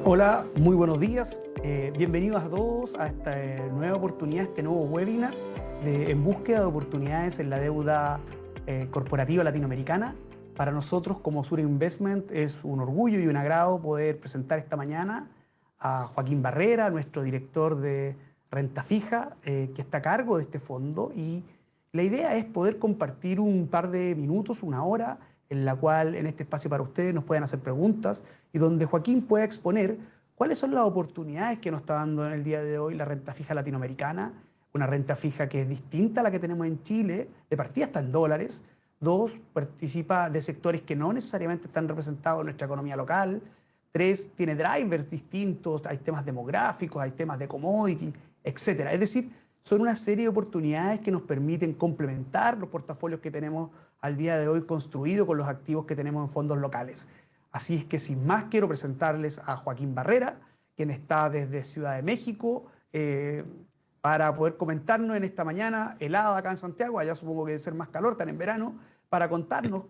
Hola, muy buenos días. Bienvenidos a todos a esta nueva oportunidad, este nuevo webinar En búsqueda de oportunidades en la deuda corporativa latinoamericana. Para nosotros como Sur Investment es un orgullo y un agrado poder presentar esta mañana a Joaquín Barrera, nuestro director de renta fija, que está a cargo de este fondo. Y la idea es poder compartir un par de minutos, una hora, en la cual en este espacio para ustedes nos puedan hacer preguntas y donde Joaquín pueda exponer cuáles son las oportunidades que nos está dando en el día de hoy la renta fija latinoamericana, una renta fija que es distinta a la que tenemos en Chile, de partida está en dólares. Dos, participa de sectores que no necesariamente están representados en nuestra economía local. Tres, tiene drivers distintos, hay temas demográficos, hay temas de commodity, etcétera. Es decir, son una serie de oportunidades que nos permiten complementar los portafolios que tenemos al día de hoy construidos con los activos que tenemos en fondos locales. Así es que sin más quiero presentarles a Joaquín Barrera, quien está desde Ciudad de México, para poder comentarnos en esta mañana helada acá en Santiago, allá supongo que debe ser más calor, están en verano, para contarnos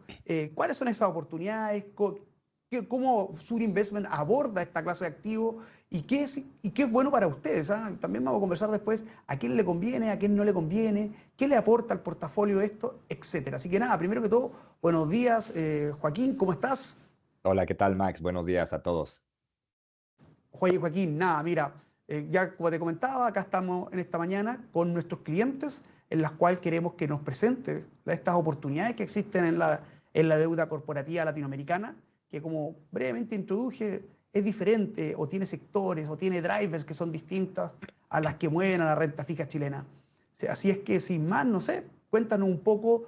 cuáles son esas oportunidades, cómo Sur Investment aborda esta clase de activos y qué es bueno para ustedes. ¿Ah? También vamos a conversar después a quién le conviene, a quién no le conviene, qué le aporta al portafolio esto, etcétera. Así que nada, primero que todo, buenos días, Joaquín, ¿cómo estás? Hola, ¿qué tal, Max? Buenos días a todos. Oye, Joaquín, nada, mira, ya como te comentaba, acá estamos en esta mañana con nuestros clientes en las cuales queremos que nos presentes estas oportunidades que existen en la deuda corporativa latinoamericana, que como brevemente introduje, es diferente o tiene sectores o tiene drivers que son distintas a las que mueven a la renta fija chilena. Así es que sin más, no sé, cuéntanos un poco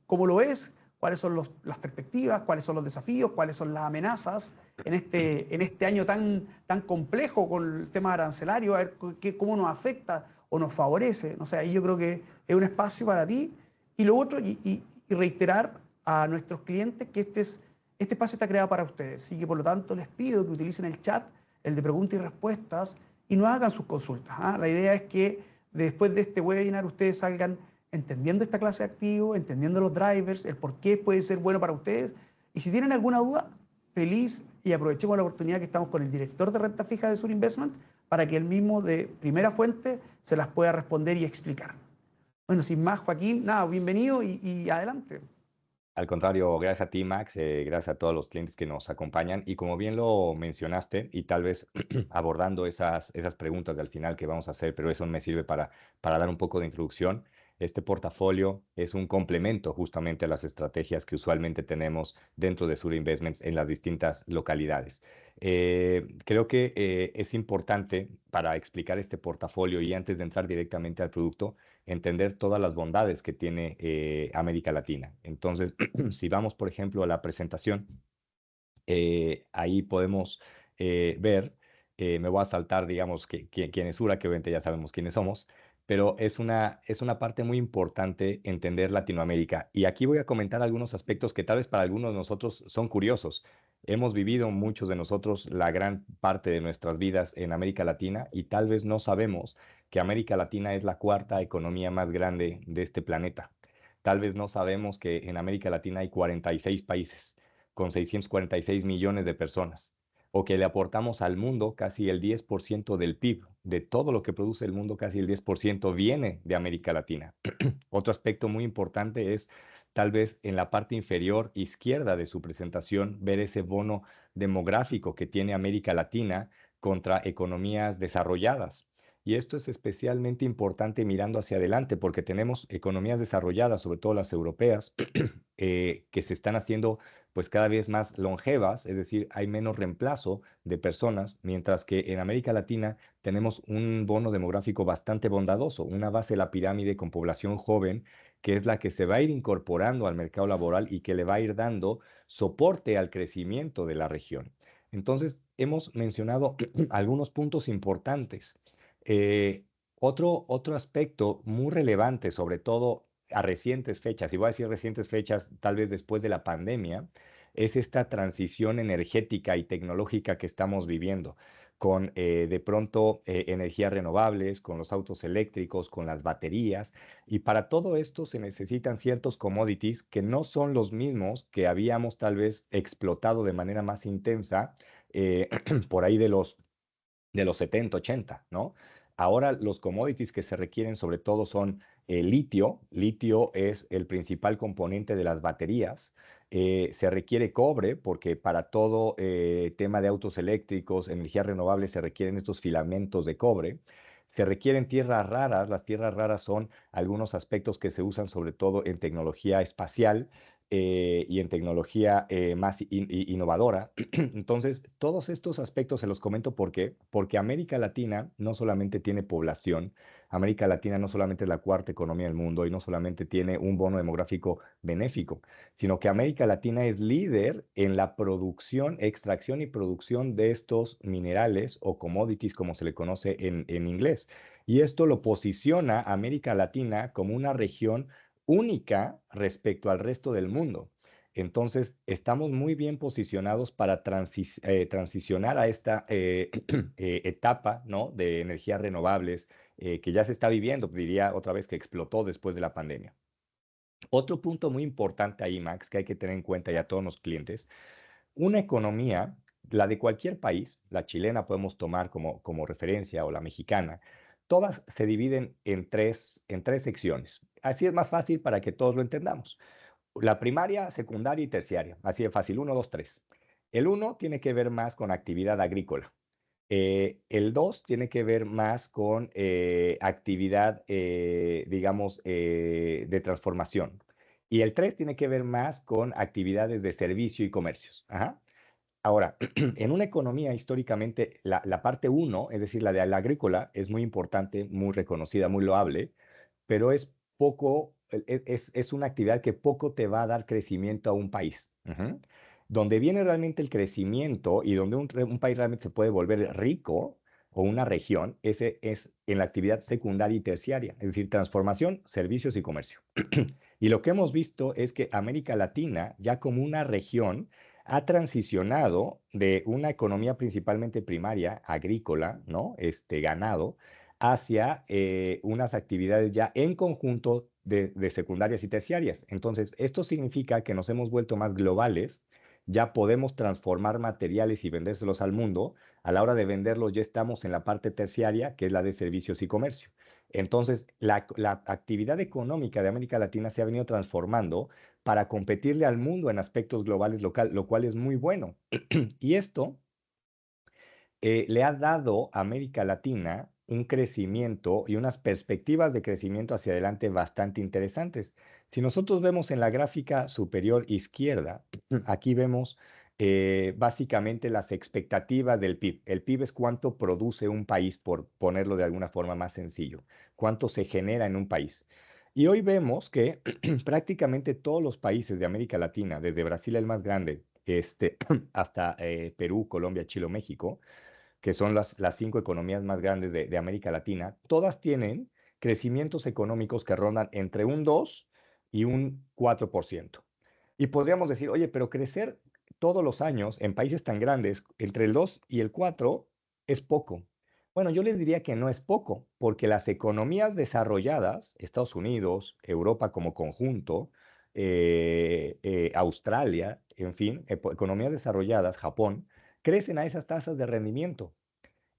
cómo lo ves, cuáles son las perspectivas, cuáles son los desafíos, cuáles son las amenazas en este año tan complejo con el tema arancelario, a ver cómo nos afecta o nos favorece. No sé, ahí yo creo que es un espacio para ti. Y lo otro, y reiterar a nuestros clientes que este espacio está creado para ustedes. Así que por lo tanto les pido que utilicen el chat, el de preguntas y respuestas, y no hagan sus consultas. ¿Ah? La idea es que después de este webinar ustedes salgan entendiendo esta clase de activos, entendiendo los drivers, el por qué puede ser bueno para ustedes. Y si tienen alguna duda, feliz y aprovechemos la oportunidad que estamos con el director de renta fija de Sur Investment para que él mismo de primera fuente se las pueda responder y explicar. Bueno, sin más, Joaquín, nada, bienvenido y adelante. Al contrario, gracias a ti, Max, gracias a todos los clientes que nos acompañan. Y como bien lo mencionaste, y tal vez abordando esas preguntas del final que vamos a hacer, pero eso me sirve para dar un poco de introducción. Este portafolio es un complemento justamente a las estrategias que usualmente tenemos dentro de Sur Investments en las distintas localidades. Creo que es importante para explicar este portafolio y antes de entrar directamente al producto, entender todas las bondades que tiene América Latina. Entonces, si vamos, por ejemplo, a la presentación, ahí podemos ver, me voy a saltar, digamos, quién es Sura, que obviamente ya sabemos quiénes somos, pero es una parte muy importante entender Latinoamérica. Y aquí voy a comentar algunos aspectos que tal vez para algunos de nosotros son curiosos. Hemos vivido muchos de nosotros la gran parte de nuestras vidas en América Latina y tal vez no sabemos que América Latina es la cuarta economía más grande de este planeta. Tal vez no sabemos que en América Latina hay 46 países con 646 millones de personas, o que le aportamos al mundo casi el 10% del PIB. De todo lo que produce el mundo, casi el 10% viene de América Latina. Otro aspecto muy importante es tal vez en la parte inferior izquierda de su presentación ver ese bono demográfico que tiene América Latina contra economías desarrolladas. Y esto es especialmente importante mirando hacia adelante porque tenemos economías desarrolladas, sobre todo las europeas, que se están haciendo pues cada vez más longevas, es decir, hay menos reemplazo de personas, mientras que en América Latina tenemos un bono demográfico bastante bondadoso, una base de la pirámide con población joven, que es la que se va a ir incorporando al mercado laboral y que le va a ir dando soporte al crecimiento de la región. Entonces, hemos mencionado algunos puntos importantes. Eh, otro aspecto muy relevante, sobre todo a recientes fechas, y voy a decir recientes fechas, tal vez después de la pandemia, es esta transición energética y tecnológica que estamos viviendo, con de pronto energías renovables, con los autos eléctricos, con las baterías, y para todo esto se necesitan ciertos commodities que no son los mismos que habíamos tal vez explotado de manera más intensa por ahí de los 70, 80, ¿no? Ahora los commodities que se requieren sobre todo son litio. Litio es el principal componente de las baterías. Se requiere cobre porque para todo tema de autos eléctricos, energías renovables, se requieren estos filamentos de cobre. Se requieren tierras raras. Las tierras raras son algunos aspectos que se usan sobre todo en tecnología espacial y en tecnología más innovadora. Entonces, todos estos aspectos se los comento porque América Latina no solamente tiene población, América Latina no solamente es la cuarta economía del mundo y no solamente tiene un bono demográfico benéfico, sino que América Latina es líder en la producción, extracción y producción de estos minerales o commodities, como se le conoce en inglés. Y esto lo posiciona a América Latina como una región única respecto al resto del mundo. Entonces, estamos muy bien posicionados para transicionar a esta etapa, ¿no?, de energías renovables que ya se está viviendo, diría otra vez que explotó después de la pandemia. Otro punto muy importante ahí, Max, que hay que tener en cuenta ya todos los clientes, una economía, la de cualquier país, la chilena podemos tomar como referencia o la mexicana, todas se dividen en tres secciones. Así es más fácil para que todos lo entendamos. La primaria, secundaria y terciaria. Así de fácil, uno, dos, tres. El uno tiene que ver más con actividad agrícola. El 2 tiene que ver más con actividad, digamos, de transformación. Y el 3 tiene que ver más con actividades de servicio y comercios. Ajá. Ahora, en una economía históricamente, la parte uno, es decir, la de la agrícola, es muy importante, muy reconocida, muy loable, pero es poco, es una actividad que poco te va a dar crecimiento a un país. Ujú. Donde viene realmente el crecimiento y donde un país realmente se puede volver rico o una región, ese es en la actividad secundaria y terciaria, es decir, transformación, servicios y comercio. Y lo que hemos visto es que América Latina, ya como una región, ha transicionado de una economía principalmente primaria, agrícola, ¿no? Ganado, hacia unas actividades ya en conjunto de secundarias y terciarias. Entonces, esto significa que nos hemos vuelto más globales, ya podemos transformar materiales y vendérselos al mundo. A la hora de venderlos ya estamos en la parte terciaria, que es la de servicios y comercio. Entonces, la actividad económica de América Latina se ha venido transformando para competirle al mundo en aspectos globales local, lo cual es muy bueno. Y esto le ha dado a América Latina un crecimiento y unas perspectivas de crecimiento hacia adelante bastante interesantes. Si nosotros vemos en la gráfica superior izquierda, aquí vemos básicamente las expectativas del PIB. El PIB es cuánto produce un país, por ponerlo de alguna forma más sencillo, cuánto se genera en un país. Y hoy vemos que prácticamente todos los países de América Latina, desde Brasil el más grande, hasta Perú, Colombia, Chile o México, que son las cinco economías más grandes de América Latina, todas tienen crecimientos económicos que rondan entre un 2 y un 4%. Y podríamos decir, oye, pero crecer todos los años en países tan grandes, entre el 2 y el 4 es poco. Bueno, yo les diría que no es poco, porque las economías desarrolladas, Estados Unidos, Europa como conjunto, Australia, en fin, economías desarrolladas, Japón, crecen a esas tasas de rendimiento.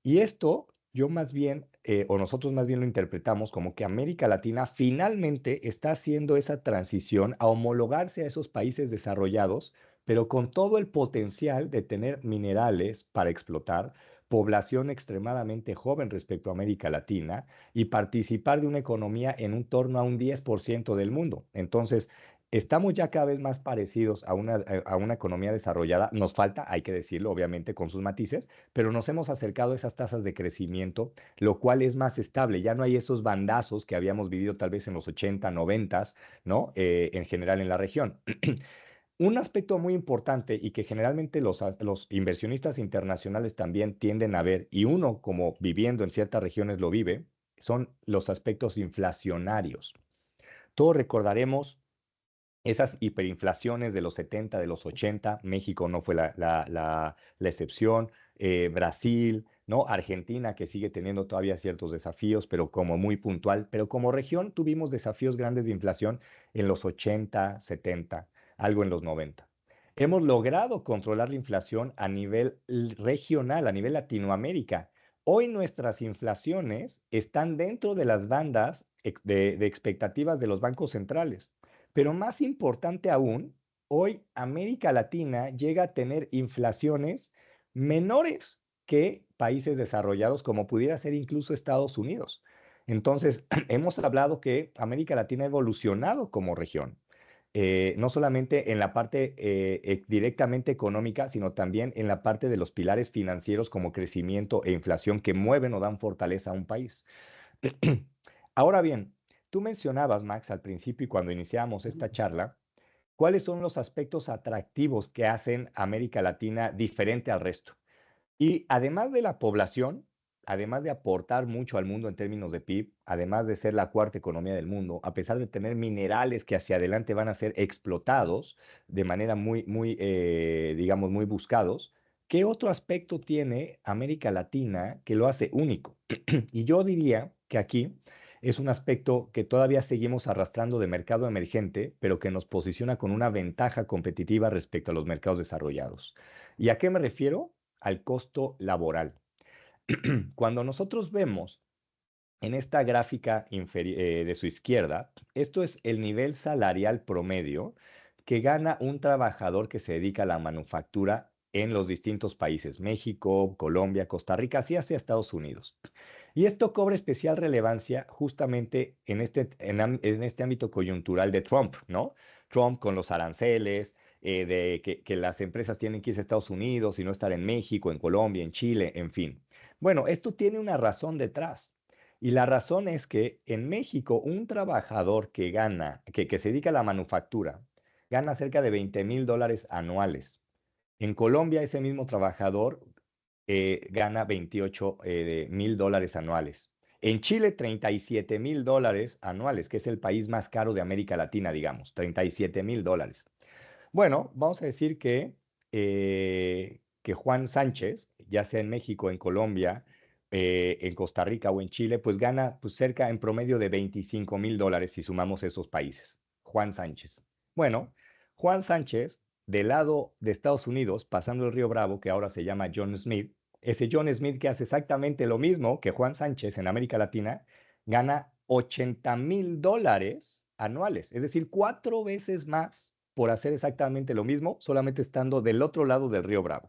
Y esto yo más bien, o nosotros más bien lo interpretamos como que América Latina finalmente está haciendo esa transición a homologarse a esos países desarrollados, pero con todo el potencial de tener minerales para explotar, población extremadamente joven respecto a América Latina y participar de una economía en un torno a un 10% del mundo. Entonces, estamos ya cada vez más parecidos a una economía desarrollada. Nos falta, hay que decirlo, obviamente, con sus matices, pero nos hemos acercado a esas tasas de crecimiento, lo cual es más estable. Ya no hay esos bandazos que habíamos vivido tal vez en los 80, 90, ¿no? En general en la región. Un aspecto muy importante y que generalmente los inversionistas internacionales también tienden a ver, y uno como viviendo en ciertas regiones lo vive, son los aspectos inflacionarios. Todos recordaremos esas hiperinflaciones de los 70, de los 80, México no fue la excepción, Brasil, ¿no? Argentina, que sigue teniendo todavía ciertos desafíos, pero como muy puntual, pero como región tuvimos desafíos grandes de inflación en los 80, 70, algo en los 90. Hemos logrado controlar la inflación a nivel regional, a nivel Latinoamérica. Hoy nuestras inflaciones están dentro de las bandas de expectativas de los bancos centrales. Pero más importante aún, hoy América Latina llega a tener inflaciones menores que países desarrollados, como pudiera ser incluso Estados Unidos. Entonces, hemos hablado que América Latina ha evolucionado como región, no solamente en la parte directamente económica, sino también en la parte de los pilares financieros como crecimiento e inflación que mueven o dan fortaleza a un país. Ahora bien, tú mencionabas, Max, al principio y cuando iniciamos esta charla, ¿cuáles son los aspectos atractivos que hacen América Latina diferente al resto? Y además de la población, además de aportar mucho al mundo en términos de PIB, además de ser la cuarta economía del mundo, a pesar de tener minerales que hacia adelante van a ser explotados de manera digamos, muy buscados, ¿qué otro aspecto tiene América Latina que lo hace único? Y yo diría que aquí es un aspecto que todavía seguimos arrastrando de mercado emergente, pero que nos posiciona con una ventaja competitiva respecto a los mercados desarrollados. ¿Y a qué me refiero? Al costo laboral. Cuando nosotros vemos en esta gráfica de su izquierda, esto es el nivel salarial promedio que gana un trabajador que se dedica a la manufactura en los distintos países, México, Colombia, Costa Rica, así hacia Estados Unidos. Y esto cobra especial relevancia justamente en este ámbito coyuntural de Trump, ¿no? Trump con los aranceles, de que las empresas tienen que irse a Estados Unidos y no estar en México, en Colombia, en Chile, en fin. Bueno, esto tiene una razón detrás. Y la razón es que en México un trabajador que se dedica a la manufactura, gana cerca de $20,000 anuales. En Colombia, ese mismo trabajador gana $28,000 anuales. En Chile, $37,000 anuales, que es el país más caro de América Latina, digamos, $37,000. Bueno, vamos a decir que Juan Sánchez, ya sea en México, en Colombia, en Costa Rica o en Chile, pues gana pues, cerca en promedio de $25,000 si sumamos esos países. Juan Sánchez. Bueno, Juan Sánchez, del lado de Estados Unidos, pasando el río Bravo, que ahora se llama John Smith, ese John Smith que hace exactamente lo mismo que Juan Sánchez en América Latina, gana $80,000 anuales, es decir, 4 veces más por hacer exactamente lo mismo, solamente estando del otro lado del río Bravo.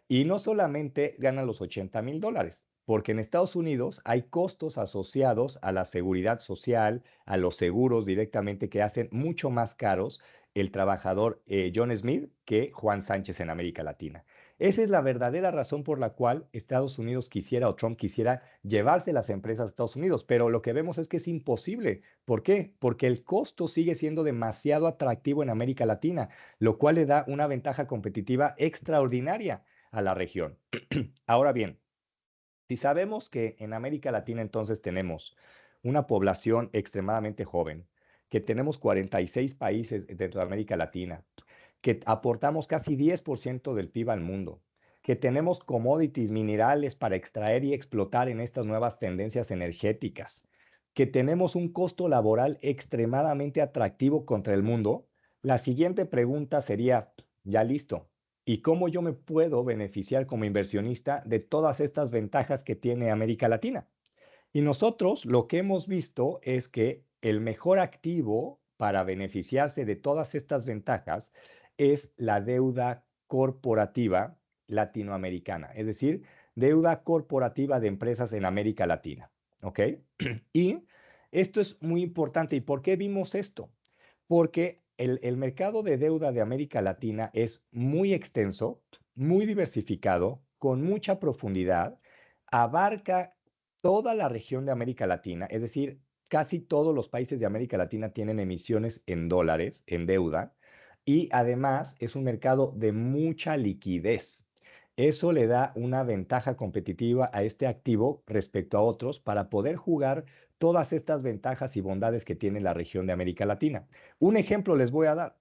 Y no solamente ganan los $80,000, porque en Estados Unidos hay costos asociados a la seguridad social, a los seguros directamente que hacen mucho más caros el trabajador John Smith que Juan Sánchez en América Latina. Esa es la verdadera razón por la cual Estados Unidos quisiera o Trump quisiera llevarse las empresas a Estados Unidos, pero lo que vemos es que es imposible. ¿Por qué? Porque el costo sigue siendo demasiado atractivo en América Latina, lo cual le da una ventaja competitiva extraordinaria a la región. Ahora bien, si sabemos que en América Latina entonces tenemos una población extremadamente joven, que tenemos 46 países dentro de América Latina, que aportamos casi 10% del PIB al mundo, que tenemos commodities, minerales para extraer y explotar en estas nuevas tendencias energéticas, que tenemos un costo laboral extremadamente atractivo contra el mundo, la siguiente pregunta sería, ya listo, ¿y cómo yo me puedo beneficiar como inversionista de todas estas ventajas que tiene América Latina? Y nosotros lo que hemos visto es que el mejor activo para beneficiarse de todas estas ventajas es la deuda corporativa latinoamericana, es decir, deuda corporativa de empresas en América Latina. ¿Ok? Y esto es muy importante. ¿Y por qué vimos esto? Porque el mercado de deuda de América Latina es muy extenso, muy diversificado, con mucha profundidad, abarca toda la región de América Latina, es decir, casi todos los países de América Latina tienen emisiones en dólares, en deuda, y además es un mercado de mucha liquidez. Eso le da una ventaja competitiva a este activo respecto a otros para poder jugar todas estas ventajas y bondades que tiene la región de América Latina. Un ejemplo les voy a dar.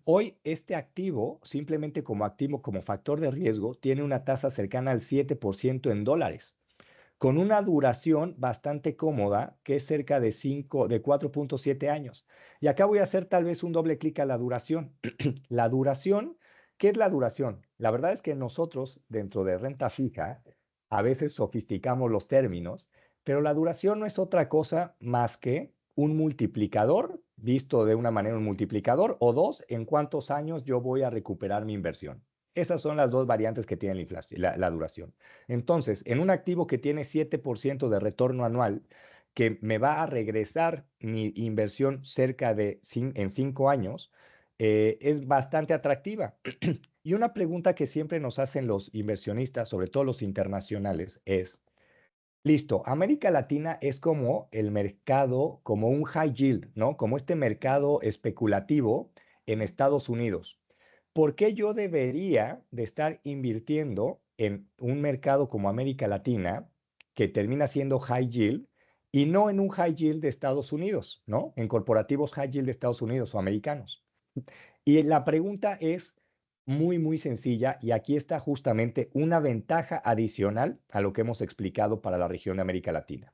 Hoy este activo, simplemente como activo, como factor de riesgo, tiene una tasa cercana al 7% en dólares. con una duración bastante cómoda, que es cerca de 4.7 años. Y acá voy a hacer tal vez un doble clic a la duración. La duración, ¿qué es la duración? La verdad es que nosotros, dentro de renta fija, a veces sofisticamos los términos, pero la duración no es otra cosa más que un multiplicador, visto de una manera un multiplicador, o dos, en cuántos años yo voy a recuperar mi inversión. Esas son las dos variantes que tiene la duración. Entonces, en un activo que tiene 7% de retorno anual, que me va a regresar mi inversión cerca de en 5 años, es bastante atractiva. Y una pregunta que siempre nos hacen los inversionistas, sobre todo los internacionales, es, listo, América Latina es como el mercado, como un high yield, ¿no? Como este mercado especulativo en Estados Unidos. ¿Por qué yo debería de estar invirtiendo en un mercado como América Latina, que termina siendo high yield, y no en un high yield de Estados Unidos, ¿no? En corporativos high yield de Estados Unidos o americanos. Y la pregunta es muy sencilla, y aquí está justamente una ventaja adicional a lo que hemos explicado para la región de América Latina.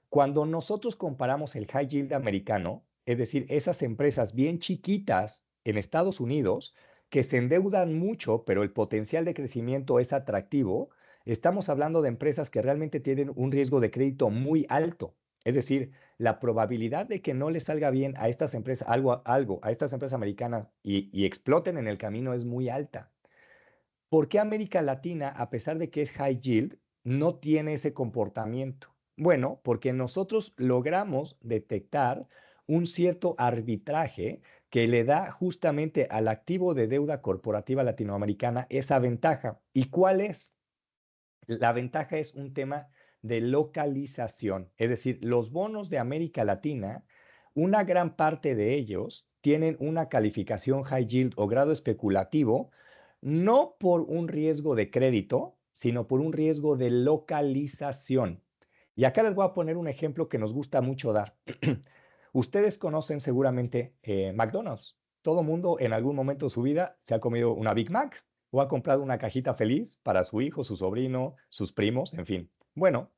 Cuando nosotros comparamos el high yield americano, es decir, esas empresas bien chiquitas en Estados Unidos que se endeudan mucho, pero el potencial de crecimiento es atractivo, estamos hablando de empresas que realmente tienen un riesgo de crédito muy alto. Es decir, la probabilidad de que no les salga bien a estas empresas, a estas empresas americanas y exploten en el camino es muy alta. ¿Por qué América Latina, a pesar de que es high yield, no tiene ese comportamiento? Bueno, porque nosotros logramos detectar un cierto arbitraje que le da justamente al activo de deuda corporativa latinoamericana esa ventaja. ¿Y cuál es? La ventaja es un tema de localización, es decir, los bonos de América Latina, una gran parte de ellos tienen una calificación high yield o grado especulativo, no por un riesgo de crédito, sino por un riesgo de localización. Y acá les voy a poner un ejemplo que nos gusta mucho dar. Ustedes conocen seguramente McDonald's. Todo mundo en algún momento de su vida se ha comido una Big Mac o ha comprado una cajita feliz para su hijo, su sobrino, sus primos, en fin. Bueno,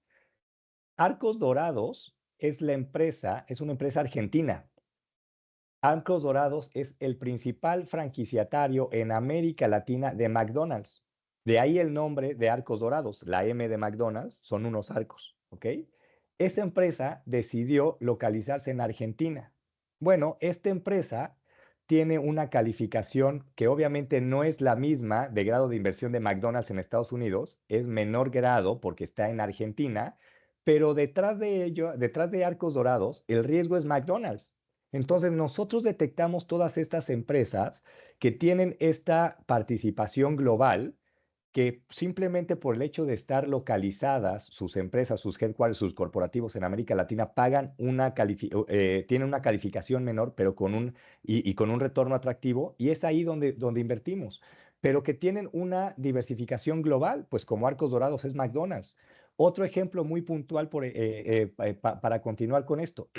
Arcos Dorados es una empresa argentina. Arcos Dorados es el principal franquiciatario en América Latina de McDonald's. De ahí el nombre de Arcos Dorados. La M de McDonald's son unos arcos, ¿ok? Esa empresa decidió localizarse en Argentina. Bueno, esta empresa tiene una calificación que obviamente no es la misma de grado de inversión de McDonald's en Estados Unidos, es menor grado porque está en Argentina, pero detrás de ello, detrás de Arcos Dorados, el riesgo es McDonald's. Entonces, nosotros detectamos todas estas empresas que tienen esta participación global, que simplemente por el hecho de estar localizadas, sus empresas, sus headquarters, sus corporativos en América Latina tienen una calificación menor, pero con un retorno atractivo, y es ahí donde invertimos. Pero que tienen una diversificación global, pues como Arcos Dorados es McDonald's. Otro ejemplo muy puntual para continuar con esto.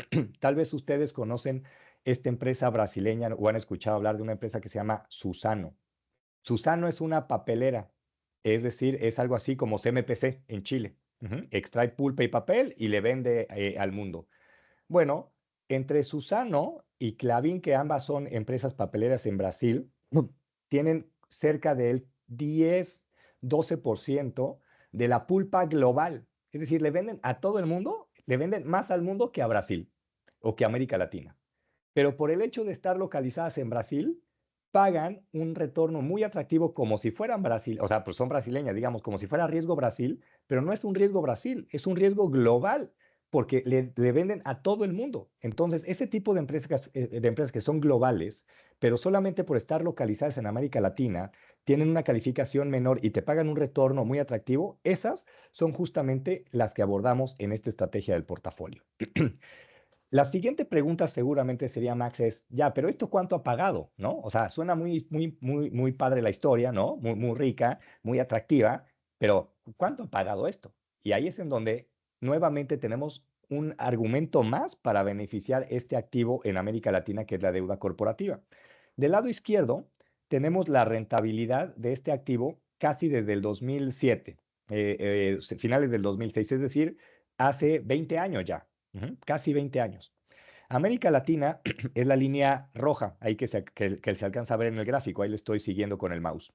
Tal vez ustedes conocen esta empresa brasileña o han escuchado hablar de una empresa que se llama Suzano. Suzano es una papelera, es decir, es algo así como CMPC en Chile. Extrae pulpa y papel y le vende al mundo. Bueno, entre Suzano y Klabin, que ambas son empresas papeleras en Brasil, tienen cerca del 10-12% de la pulpa global. Es decir, le venden a todo el mundo, le venden más al mundo que a Brasil o que a América Latina. Pero por el hecho de estar localizadas en Brasil, pagan un retorno muy atractivo como si fueran Brasil, o sea, pues son brasileñas, digamos, como si fuera riesgo Brasil, pero no es un riesgo Brasil, es un riesgo global, porque le venden a todo el mundo. Entonces, ese tipo de empresas que son globales, pero solamente por estar localizadas en América Latina, tienen una calificación menor y te pagan un retorno muy atractivo, esas son justamente las que abordamos en esta estrategia del portafolio. La siguiente pregunta seguramente sería, Max, ya, pero ¿esto cuánto ha pagado? ¿No? O sea, suena muy padre la historia, ¿no? Muy rica, muy atractiva, pero ¿cuánto ha pagado esto? Y ahí es en donde nuevamente tenemos un argumento más para beneficiar este activo en América Latina, que es la deuda corporativa. Del lado izquierdo, tenemos la rentabilidad de este activo casi desde el 2007. finales del 2006, es decir, hace 20 años ya, casi 20 años. América Latina es la línea roja, ahí que se alcanza a ver en el gráfico, ahí le estoy siguiendo con el mouse.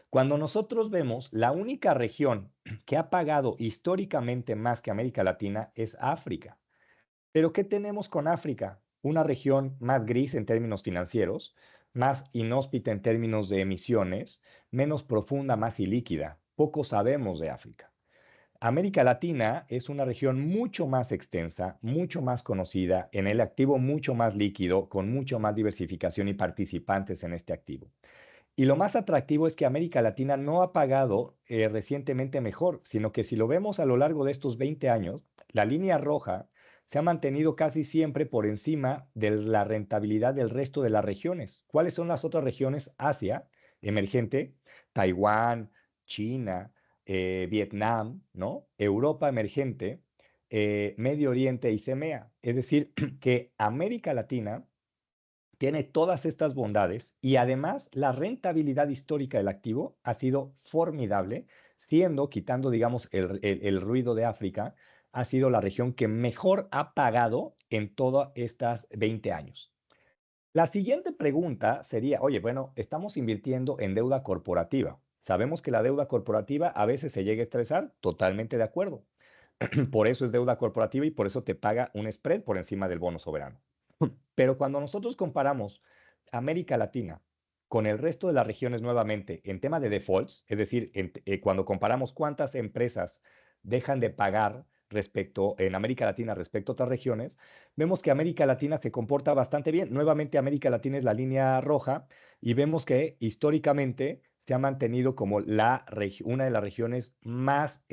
Cuando nosotros vemos, la única región que ha pagado históricamente más que América Latina es África. Pero ¿qué tenemos con África? Una región más gris en términos financieros, más inhóspita en términos de emisiones, menos profunda, más ilíquida. Poco sabemos de África. América Latina es una región mucho más extensa, mucho más conocida, en el activo mucho más líquido, con mucho más diversificación y participantes en este activo. Y lo más atractivo es que América Latina no ha pagado recientemente mejor, sino que si lo vemos a lo largo de estos 20 años, la línea roja se ha mantenido casi siempre por encima de la rentabilidad del resto de las regiones. ¿Cuáles son las otras regiones? Asia, emergente, Taiwán, China, Vietnam, ¿no? Europa emergente, Medio Oriente y CEMEA. Es decir, que América Latina tiene todas estas bondades y además la rentabilidad histórica del activo ha sido formidable, siendo, quitando, digamos, el ruido de África, ha sido la región que mejor ha pagado en todas estas 20 años. La siguiente pregunta sería, oye, bueno, estamos invirtiendo en deuda corporativa. Sabemos que la deuda corporativa a veces se llega a estresar, totalmente de acuerdo. Por eso es deuda corporativa y por eso te paga un spread por encima del bono soberano. Pero cuando nosotros comparamos América Latina con el resto de las regiones nuevamente en tema de defaults, es decir, cuando comparamos cuántas empresas dejan de pagar respecto en América Latina respecto a otras regiones, vemos que América Latina se comporta bastante bien. Nuevamente América Latina es la línea roja y vemos que históricamente se ha mantenido como una de las regiones más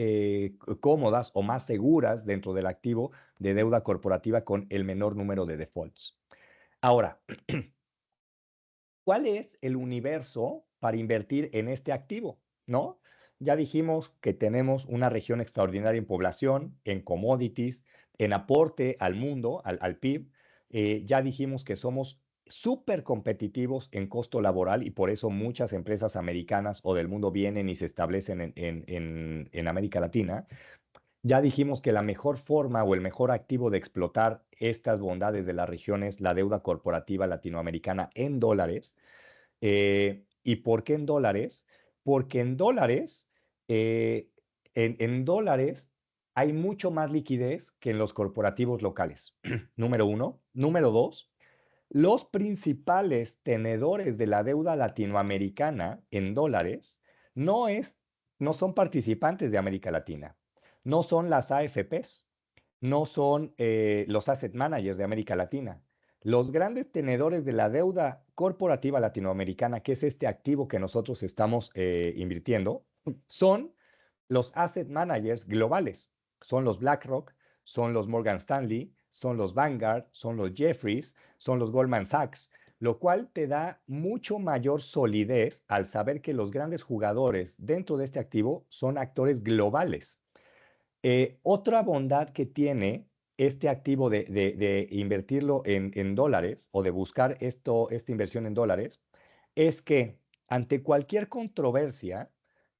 cómodas o más seguras dentro del activo de deuda corporativa con el menor número de defaults. Ahora, ¿cuál es el universo para invertir en este activo? ¿No? Ya dijimos que tenemos una región extraordinaria en población, en commodities, en aporte al mundo, al PIB. Ya dijimos que somos súper competitivos en costo laboral y por eso muchas empresas americanas o del mundo vienen y se establecen en América Latina. Ya dijimos que la mejor forma o el mejor activo de explotar estas bondades de la región es la deuda corporativa latinoamericana en dólares. ¿Y por qué en dólares? Porque en dólares, eh, en dólares hay mucho más liquidez que en los corporativos locales. Número uno. Número dos, los principales tenedores de la deuda latinoamericana en dólares no, es, no son participantes de América Latina, no son las AFPs, no son los asset managers de América Latina. Los grandes tenedores de la deuda corporativa latinoamericana, que es este activo que nosotros estamos invirtiendo, son los asset managers globales. Son los BlackRock, son los Morgan Stanley, son los Vanguard, son los Jefferies, son los Goldman Sachs, lo cual te da mucho mayor solidez al saber que los grandes jugadores dentro de este activo son actores globales. Otra bondad que tiene este activo de invertirlo en dólares o de buscar esta inversión en dólares es que ante cualquier controversia,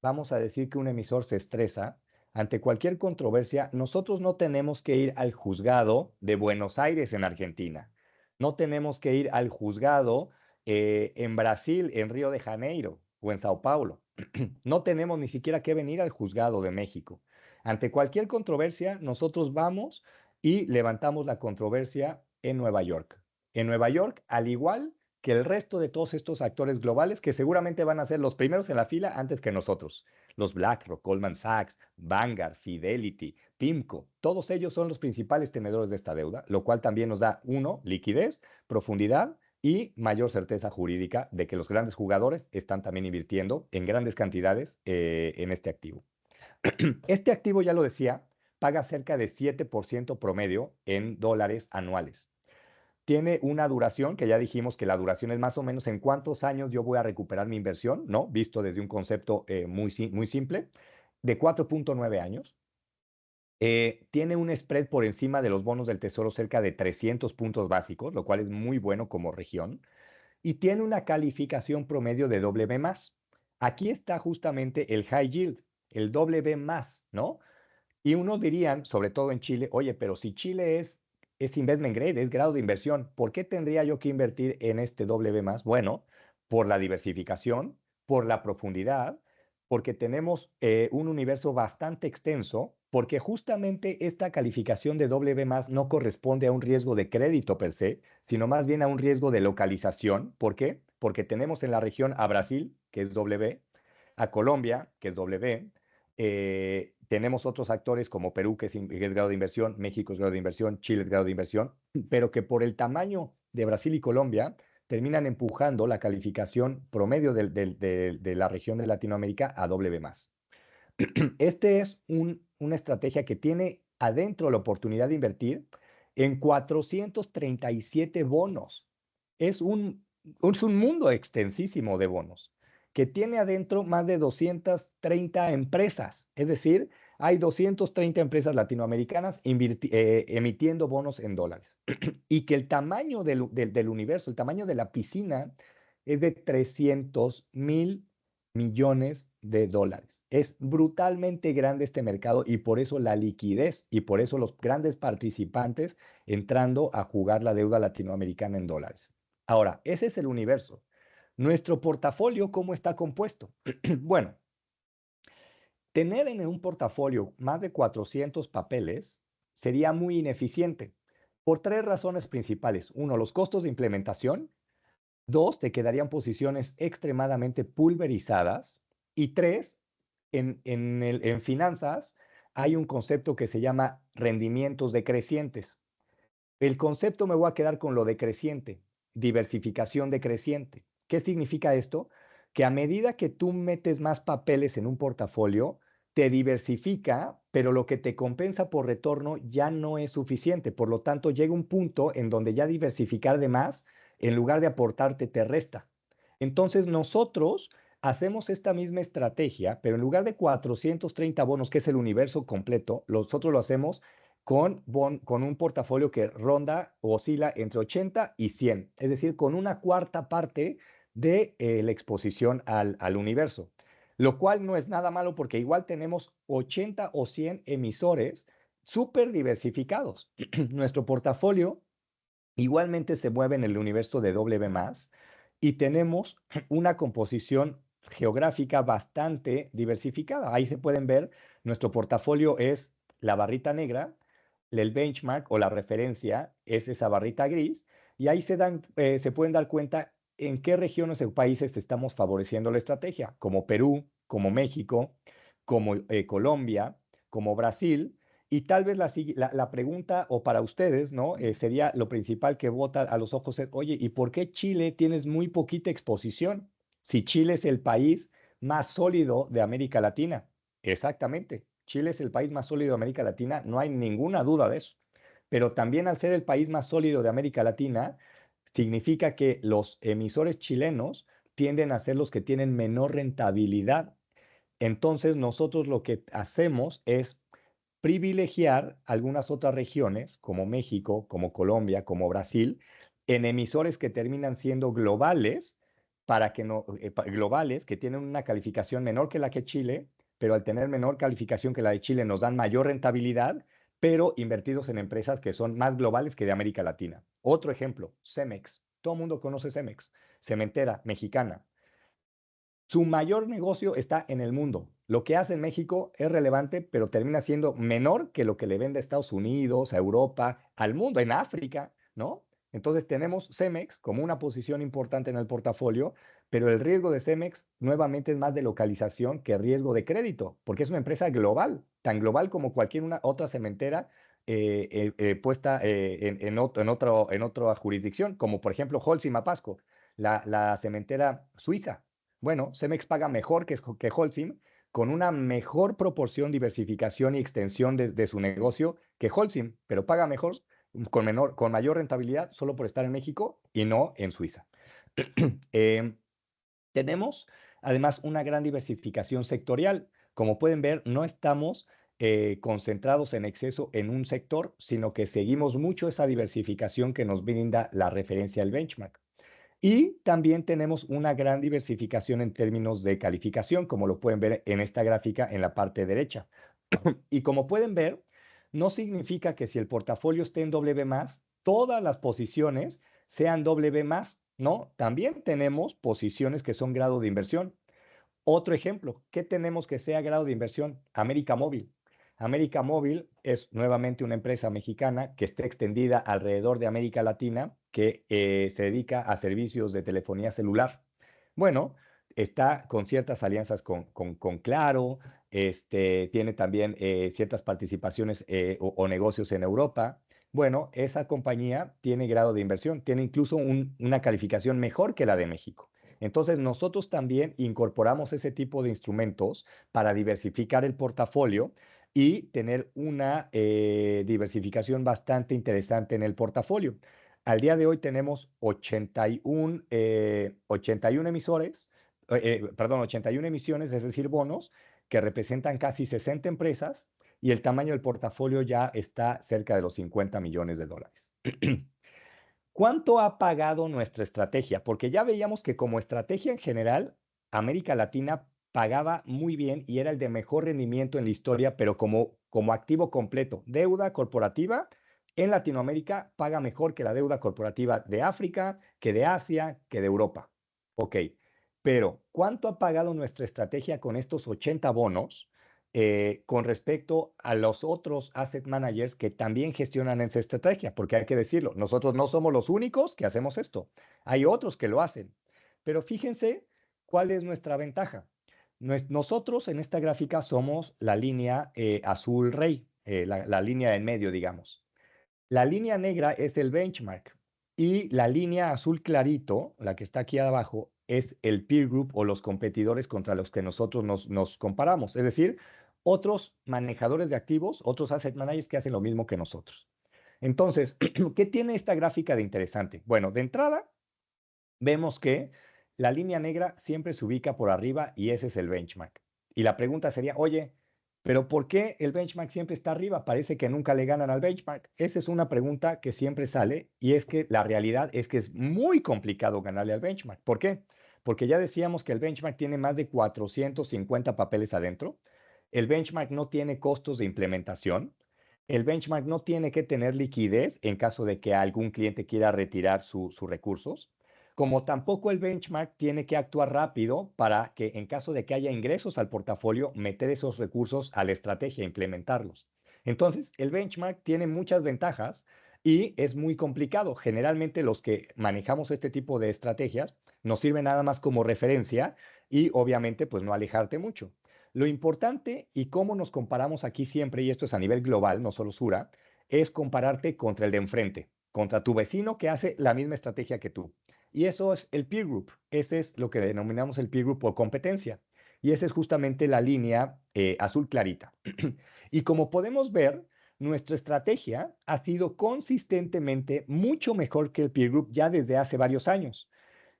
vamos a decir que un emisor se estresa, ante cualquier controversia, nosotros no tenemos que ir al juzgado de Buenos Aires en Argentina, no tenemos que ir al juzgado en Brasil, en Río de Janeiro o en Sao Paulo. No tenemos ni siquiera que venir al juzgado de México. Ante cualquier controversia, nosotros vamos y levantamos la controversia en Nueva York. En Nueva York, al igual que el resto de todos estos actores globales que seguramente van a ser los primeros en la fila antes que nosotros. Los BlackRock, Goldman Sachs, Vanguard, Fidelity, PIMCO, todos ellos son los principales tenedores de esta deuda, lo cual también nos da, uno, liquidez, profundidad y mayor certeza jurídica de que los grandes jugadores están también invirtiendo en grandes cantidades en este activo. Este activo, ya lo decía, paga cerca de 7% promedio en dólares anuales. Tiene una duración, que ya dijimos que la duración es más o menos en cuántos años yo voy a recuperar mi inversión, ¿no? Visto desde un concepto muy simple, de 4.9 años. Tiene un spread por encima de los bonos del Tesoro cerca de 300 puntos básicos, lo cual es muy bueno como región. Y tiene una calificación promedio de B+. Aquí está justamente el high yield. el W más, ¿no? Y unos dirían, sobre todo en Chile, oye, pero si Chile es investment grade, es grado de inversión, ¿por qué tendría yo que invertir en este W más? Bueno, por la diversificación, por la profundidad, porque tenemos un universo bastante extenso, porque justamente esta calificación de W más no corresponde a un riesgo de crédito per se, sino más bien a un riesgo de localización. ¿Por qué? Porque tenemos en la región a Brasil, que es W, a Colombia, que es W, tenemos otros actores como Perú, que es grado de inversión, México es grado de inversión, Chile es grado de inversión, pero que por el tamaño de Brasil y Colombia terminan empujando la calificación promedio de la región de Latinoamérica a W más. Este es una estrategia que tiene adentro la oportunidad de invertir en 437 bonos. Es un mundo extensísimo de bonos que tiene adentro más de 230 empresas. Es decir, hay 230 empresas latinoamericanas emitiendo bonos en dólares. Y que el tamaño del universo, el tamaño de la piscina es de 300,000 millones de dólares. Es brutalmente grande este mercado y por eso la liquidez y por eso los grandes participantes entrando a jugar la deuda latinoamericana en dólares. Ahora, ese es el universo. Nuestro portafolio, ¿cómo está compuesto? Bueno, tener en un portafolio más de 400 papeles sería muy ineficiente por tres razones principales. Uno, los costos de implementación. Dos, te quedarían posiciones extremadamente pulverizadas. Y tres, en finanzas hay un concepto que se llama rendimientos decrecientes. El concepto me voy a quedar con lo decreciente, diversificación decreciente. ¿Qué significa esto? Que a medida que tú metes más papeles en un portafolio, te diversifica, pero lo que te compensa por retorno ya no es suficiente. Por lo tanto, llega un punto en donde ya diversificar de más, en lugar de aportarte, te resta. Entonces, nosotros hacemos esta misma estrategia, pero en lugar de 430 bonos, que es el universo completo, nosotros lo hacemos con un portafolio que ronda o oscila entre 80 y 100, es decir, con una cuarta parte de la exposición al universo, lo cual no es nada malo porque igual tenemos 80 o 100 emisores súper diversificados. Nuestro portafolio igualmente se mueve en el universo de W más y tenemos una composición geográfica bastante diversificada. Ahí se pueden ver, nuestro portafolio es la barrita negra, el benchmark o la referencia es esa barrita gris, y ahí se pueden dar cuenta en qué regiones o países estamos favoreciendo la estrategia, como Perú, como México, como Colombia, como Brasil. Y tal vez la pregunta, o para ustedes, ¿no? Sería lo principal que bota a los ojos, oye, ¿y por qué Chile tienes muy poquita exposición? Si Chile es el país más sólido de América Latina. Exactamente, Chile es el país más sólido de América Latina, no hay ninguna duda de eso. Pero también al ser el país más sólido de América Latina, significa que los emisores chilenos tienden a ser los que tienen menor rentabilidad. Entonces, nosotros lo que hacemos es privilegiar algunas otras regiones, como México, como Colombia, como Brasil, en emisores que terminan siendo globales, para que no, globales, que tienen una calificación menor que la que Chile, pero al tener menor calificación que la de Chile nos dan mayor rentabilidad, pero invertidos en empresas que son más globales que de América Latina. Otro ejemplo, Cemex. Todo el mundo conoce Cemex, cementera mexicana. Su mayor negocio está en el mundo. Lo que hace en México es relevante, pero termina siendo menor que lo que le vende a Estados Unidos, a Europa, al mundo, en África, ¿no? Entonces tenemos Cemex como una posición importante en el portafolio, pero el riesgo de Cemex nuevamente es más de localización que riesgo de crédito, porque es una empresa global, tan global como cualquier otra cementera puesta en otra jurisdicción, como por ejemplo Holcim Mapasco, la cementera suiza. Bueno, Cemex paga mejor que Holcim, con una mejor proporción, diversificación y extensión de su negocio que Holcim, pero paga mejor, con mayor rentabilidad, solo por estar en México y no en Suiza. Eh, Tenemos además una gran diversificación sectorial. Como pueden ver, no estamos concentrados en exceso en un sector, sino que seguimos mucho esa diversificación que nos brinda la referencia al benchmark. Y también tenemos una gran diversificación en términos de calificación, como lo pueden ver en esta gráfica en la parte derecha. Y como pueden ver, no significa que si el portafolio esté en W+, todas las posiciones sean W+, ¿no? También tenemos posiciones que son grado de inversión. Otro ejemplo, ¿qué tenemos que sea grado de inversión? América Móvil. América Móvil es nuevamente una empresa mexicana que está extendida alrededor de América Latina, que se dedica a servicios de telefonía celular. Bueno, está con ciertas alianzas con Claro, tiene también ciertas participaciones o negocios en Europa. Bueno, esa compañía tiene grado de inversión, tiene incluso una calificación mejor que la de México. Entonces, nosotros también incorporamos ese tipo de instrumentos para diversificar el portafolio y tener una diversificación bastante interesante en el portafolio. Al día de hoy tenemos 81 emisores, perdón, 81 emisiones, es decir, bonos, que representan casi 60 empresas y el tamaño del portafolio ya está cerca de los 50 millones de dólares. ¿Cuánto ha pagado nuestra estrategia? Porque ya veíamos que como estrategia en general, América Latina pagaba muy bien y era el de mejor rendimiento en la historia, pero como activo completo, deuda corporativa en Latinoamérica paga mejor que la deuda corporativa de África, que de Asia, que de Europa. Ok, pero ¿cuánto ha pagado nuestra estrategia con estos 80 bonos? Con respecto a los otros asset managers que también gestionan esa estrategia, porque hay que decirlo, nosotros no somos los únicos que hacemos esto, hay otros que lo hacen, pero fíjense cuál es nuestra ventaja. Nosotros en esta gráfica somos la línea azul rey, la línea en medio, digamos. La línea negra es el benchmark y la línea azul clarito, la que está aquí abajo, es el peer group o los competidores contra los que nosotros nos comparamos. Es decir, otros manejadores de activos, otros asset managers que hacen lo mismo que nosotros. Entonces, ¿qué tiene esta gráfica de interesante? Bueno, de entrada, vemos que la línea negra siempre se ubica por arriba y ese es el benchmark. Y la pregunta sería, oye, ¿pero por qué el benchmark siempre está arriba? Parece que nunca le ganan al benchmark. Esa es una pregunta que siempre sale y es que la realidad es que es muy complicado ganarle al benchmark. ¿Por qué? Porque ya decíamos que el benchmark tiene más de 450 papeles adentro. El benchmark no tiene costos de implementación. El benchmark no tiene que tener liquidez en caso de que algún cliente quiera retirar sus recursos, como tampoco el benchmark tiene que actuar rápido para que en caso de que haya ingresos al portafolio, meter esos recursos a la estrategia e implementarlos. Entonces, el benchmark tiene muchas ventajas y es muy complicado. Generalmente los que manejamos este tipo de estrategias nos sirven nada más como referencia y obviamente pues no alejarte mucho. Lo importante y cómo nos comparamos aquí siempre, y esto es a nivel global, no solo Sura, es compararte contra el de enfrente, contra tu vecino que hace la misma estrategia que tú. Y eso es el peer group. Ese es lo que denominamos el peer group por competencia. Y esa es justamente la línea azul clarita. Y como podemos ver, nuestra estrategia ha sido consistentemente mucho mejor que el peer group ya desde hace varios años.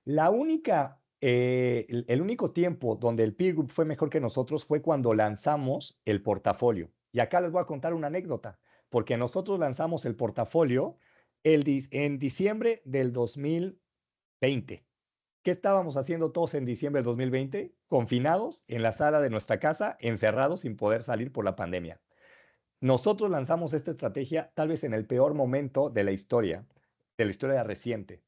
El único tiempo donde el peer group fue mejor que nosotros fue cuando lanzamos el portafolio. Y acá les voy a contar una anécdota, porque nosotros lanzamos el portafolio en diciembre del 2020. ¿Qué estábamos haciendo todos en diciembre del 2020? Confinados en la sala de nuestra casa, encerrados sin poder salir por la pandemia. Nosotros lanzamos esta estrategia tal vez en el peor momento de la historia reciente.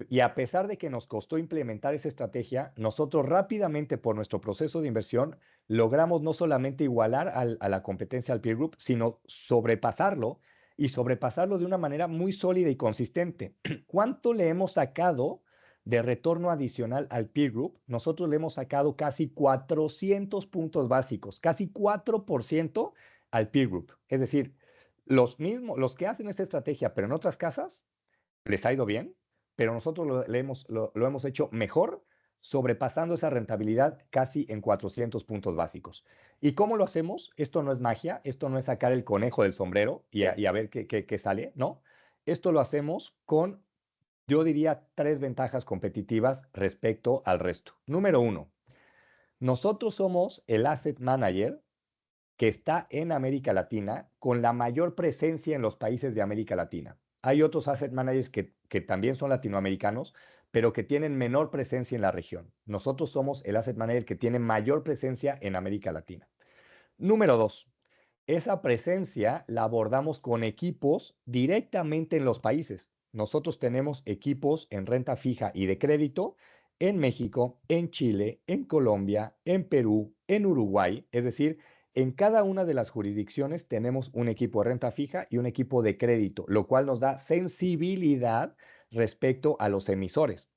Y a pesar de que nos costó implementar esa estrategia, nosotros rápidamente por nuestro proceso de inversión logramos no solamente igualar a la competencia al peer group, sino sobrepasarlo y sobrepasarlo de una manera muy sólida y consistente. ¿Cuánto le hemos sacado de retorno adicional al peer group? Nosotros le hemos sacado casi 400 puntos básicos, casi 4% al peer group. Es decir, los que hacen esta estrategia, pero en otras casas, les ha ido bien, pero nosotros lo hemos hecho mejor, sobrepasando esa rentabilidad casi en 400 puntos básicos. ¿Y cómo lo hacemos? Esto no es magia, esto no es sacar el conejo del sombrero y a ver qué sale, ¿no? Esto lo hacemos con, yo diría, tres ventajas competitivas respecto al resto. Número uno, nosotros somos el asset manager que está en América Latina con la mayor presencia en los países de América Latina. Hay otros asset managers que también son latinoamericanos, pero que tienen menor presencia en la región. Nosotros somos el asset manager que tiene mayor presencia en América Latina. Número dos, esa presencia la abordamos con equipos directamente en los países. Nosotros tenemos equipos en renta fija y de crédito en México, en Chile, en Colombia, en Perú, en Uruguay. Es decir, en cada una de las jurisdicciones tenemos un equipo de renta fija y un equipo de crédito, lo cual nos da sensibilidad respecto a los emisores.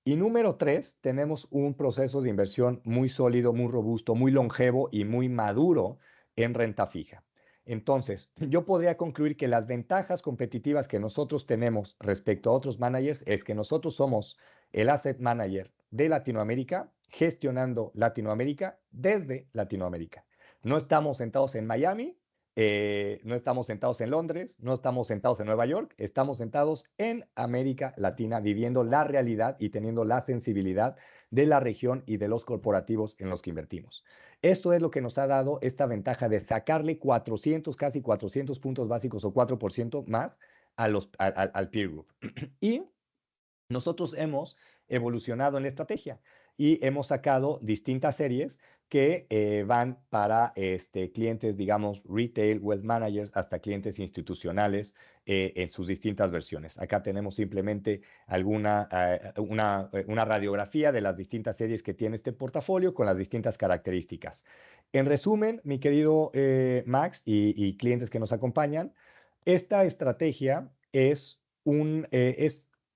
Y número tres, tenemos un proceso de inversión muy sólido, muy robusto, muy longevo y muy maduro en renta fija. Entonces, yo podría concluir que las ventajas competitivas que nosotros tenemos respecto a otros managers es que nosotros somos el asset manager de Latinoamérica, gestionando Latinoamérica desde Latinoamérica. No estamos sentados en Miami, no estamos sentados en Londres, no estamos sentados en Nueva York, estamos sentados en América Latina, viviendo la realidad y teniendo la sensibilidad de la región y de los corporativos en los que invertimos. Esto es lo que nos ha dado esta ventaja de sacarle 400, casi 400 puntos básicos o 4% más al peer group. Y nosotros hemos evolucionado en la estrategia y hemos sacado distintas series que van para clientes, digamos, retail, wealth managers, hasta clientes institucionales en sus distintas versiones. Acá tenemos simplemente una radiografía de las distintas series que tiene este portafolio con las distintas características. En resumen, mi querido Max y clientes que nos acompañan, esta estrategia